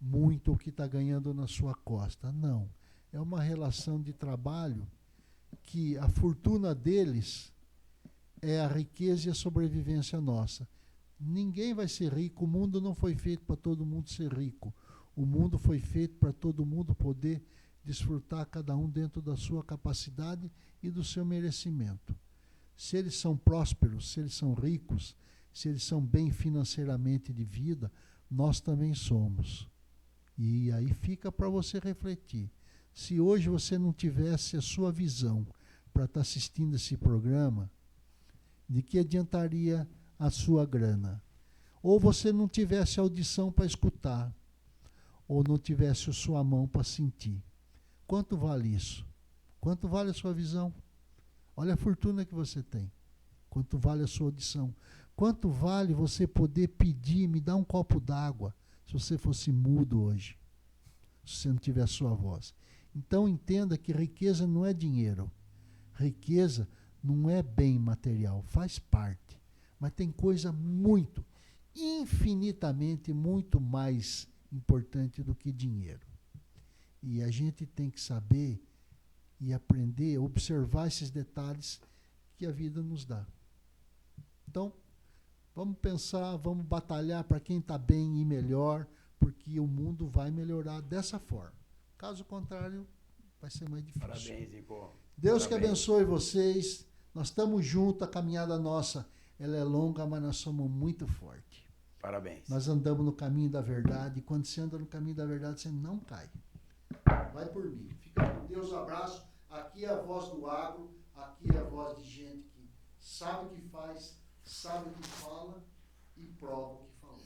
Speaker 3: muito ou que está ganhando na sua costa. Não. É uma relação de trabalho que a fortuna deles é a riqueza e a sobrevivência nossa. Ninguém vai ser rico, o mundo não foi feito para todo mundo ser rico. O mundo foi feito para todo mundo poder desfrutar, cada um dentro da sua capacidade e do seu merecimento. Se eles são prósperos, se eles são ricos, se eles são bem financeiramente de vida, nós também somos. E aí fica para você refletir. Se hoje você não tivesse a sua visão para estar assistindo esse programa, de que adiantaria a sua grana? Ou você não tivesse audição para escutar, ou não tivesse a sua mão para sentir. Quanto vale isso? Quanto vale a sua visão? Olha a fortuna que você tem. Quanto vale a sua audição? Quanto vale você poder pedir, me dá um copo d'água, se você fosse mudo hoje, se você não tiver a sua voz? Então entenda que riqueza não é dinheiro. Riqueza não é bem material, faz parte. Mas tem coisa muito, infinitamente muito mais importante do que dinheiro. E a gente tem que saber e aprender, observar esses detalhes que a vida nos dá. Então, vamos pensar, vamos batalhar para quem está bem e melhor, porque o mundo vai melhorar dessa forma. Caso contrário, vai ser mais difícil.
Speaker 7: Parabéns, Zico.
Speaker 3: Deus
Speaker 7: Parabéns.
Speaker 3: que abençoe vocês. Nós estamos juntos, a caminhada nossa, ela é longa, mas nós somos muito fortes.
Speaker 7: Parabéns.
Speaker 3: Nós andamos no caminho da verdade, e quando você anda no caminho da verdade, você não cai. Vai por mim. Fica com Deus, abraço. Aqui é a voz do agro, aqui é a voz de gente que sabe o que faz, sabe o que fala e prova o que falou.